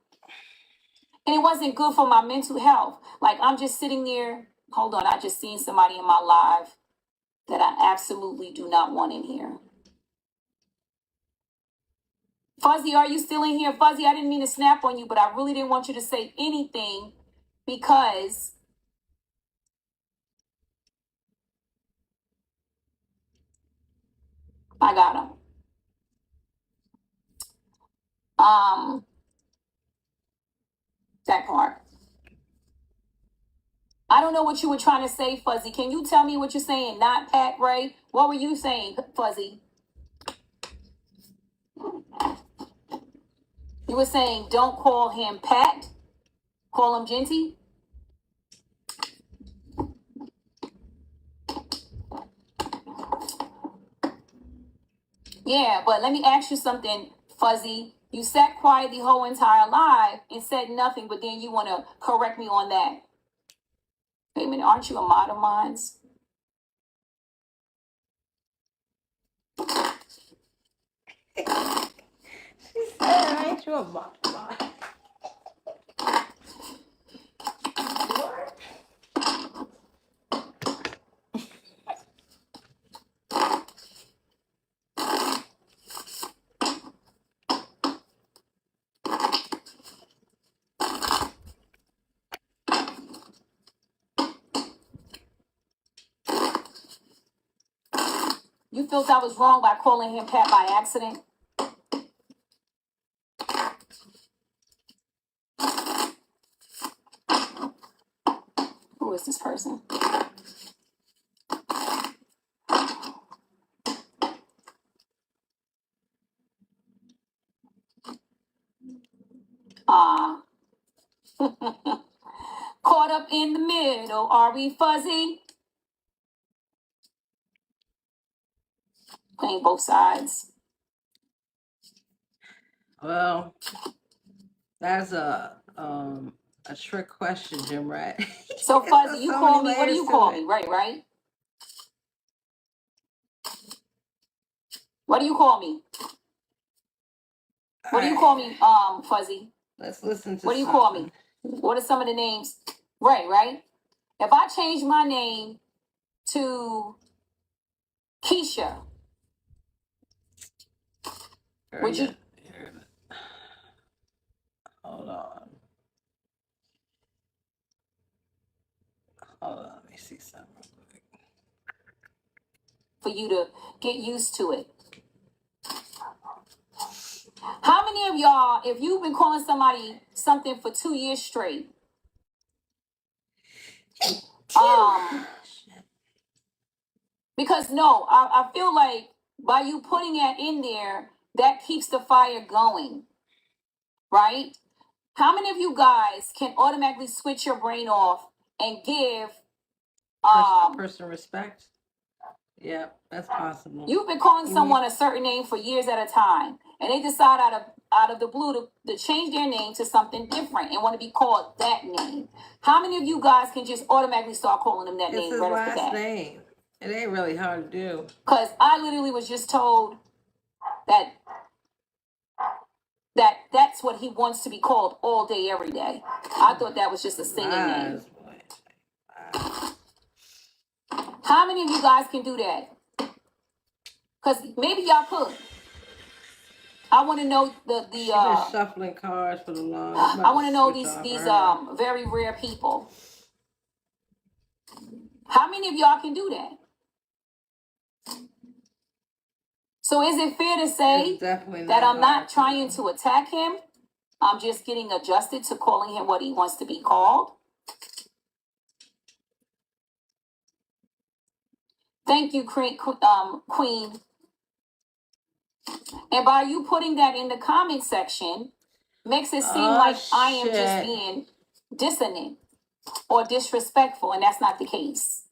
and it wasn't good for my mental health. Like, I'm just sitting there. Hold on, I just seen somebody in my live that I absolutely do not want in here. Fuzzy, are you still in here? Fuzzy, I didn't mean to snap on you, but I really didn't want you to say anything because I got him. That part. I don't know what you were trying to say, Fuzzy. Can you tell me what you're saying? Not Pat Ray. What were you saying, Fuzzy? You were saying don't call him Pat. Call him Genty. Yeah, but let me ask you something, Fuzzy. You sat quiet the whole entire live and said nothing, but then you want to correct me on that. Wait a minute, aren't you a mod of mine? She said, ain't you a mod? You felt I was wrong by calling him Pat by accident? Who is this person? Caught up in the middle, are we, Fuzzy? Playing both sides. Well, that's a trick question, Jim Rat. So Fuzzy, you so call me. many What do layers you to call it. me? Right? What do you call me? What do you call me, Fuzzy? Let's listen to What do you call me? What are some of the names? Right? If I change my name to Keisha, would you? Hold on, let me see something real quick. For you to get used to it. How many of y'all, if you've been calling somebody something for 2 years straight, because no, I feel like by you putting that in there, that keeps the fire going, right? How many of you guys can automatically switch your brain off and give person respect? Yeah, that's possible. You've been calling someone a certain name for years at a time, and they decide out of the blue to change their name to something different and want to be called that name. How many of you guys can just automatically start calling them that It's name his right off the last bat? name. It ain't really hard to do. Because I literally was just told that that's what he wants to be called all day, every day. I thought that was just a singing name. How many of you guys can do that? Because maybe y'all could. I want to know the She's been shuffling cards for the longest. I want to know these very rare people. How many of y'all can do that? So is it fair to say that I'm not trying to attack him? I'm just getting adjusted to calling him what he wants to be called. Thank you, Queen. And by you putting that in the comment section, makes it seem like I am just being dissonant or disrespectful, and that's not the case.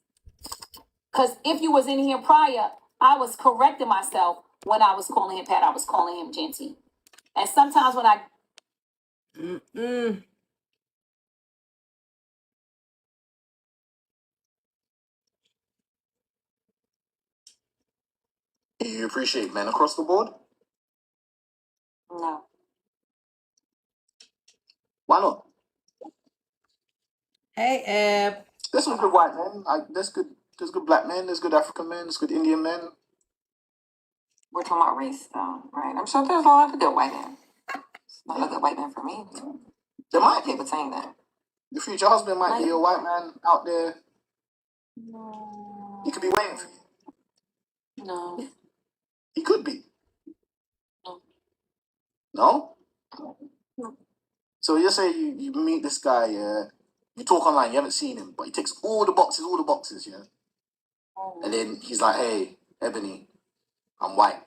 Because if you was in here prior, I was correcting myself when I was calling him Pat. I was calling him Genty. And sometimes when I... You appreciate men across the board? No. Why not? Hey, Eb. There's some good white men. There's good black men. There's good African men. There's good Indian men. We're talking about race, though, right? I'm sure there's a lot of good white men. Not a good white man for me. There might be saying that. Your future husband might be a white man out there. No. He could be waiting for you. No. He could be. No. No? No. So you say you meet this guy, yeah. You talk online, you haven't seen him, but he ticks all the boxes, yeah. And then he's like, hey, Ebony, I'm white.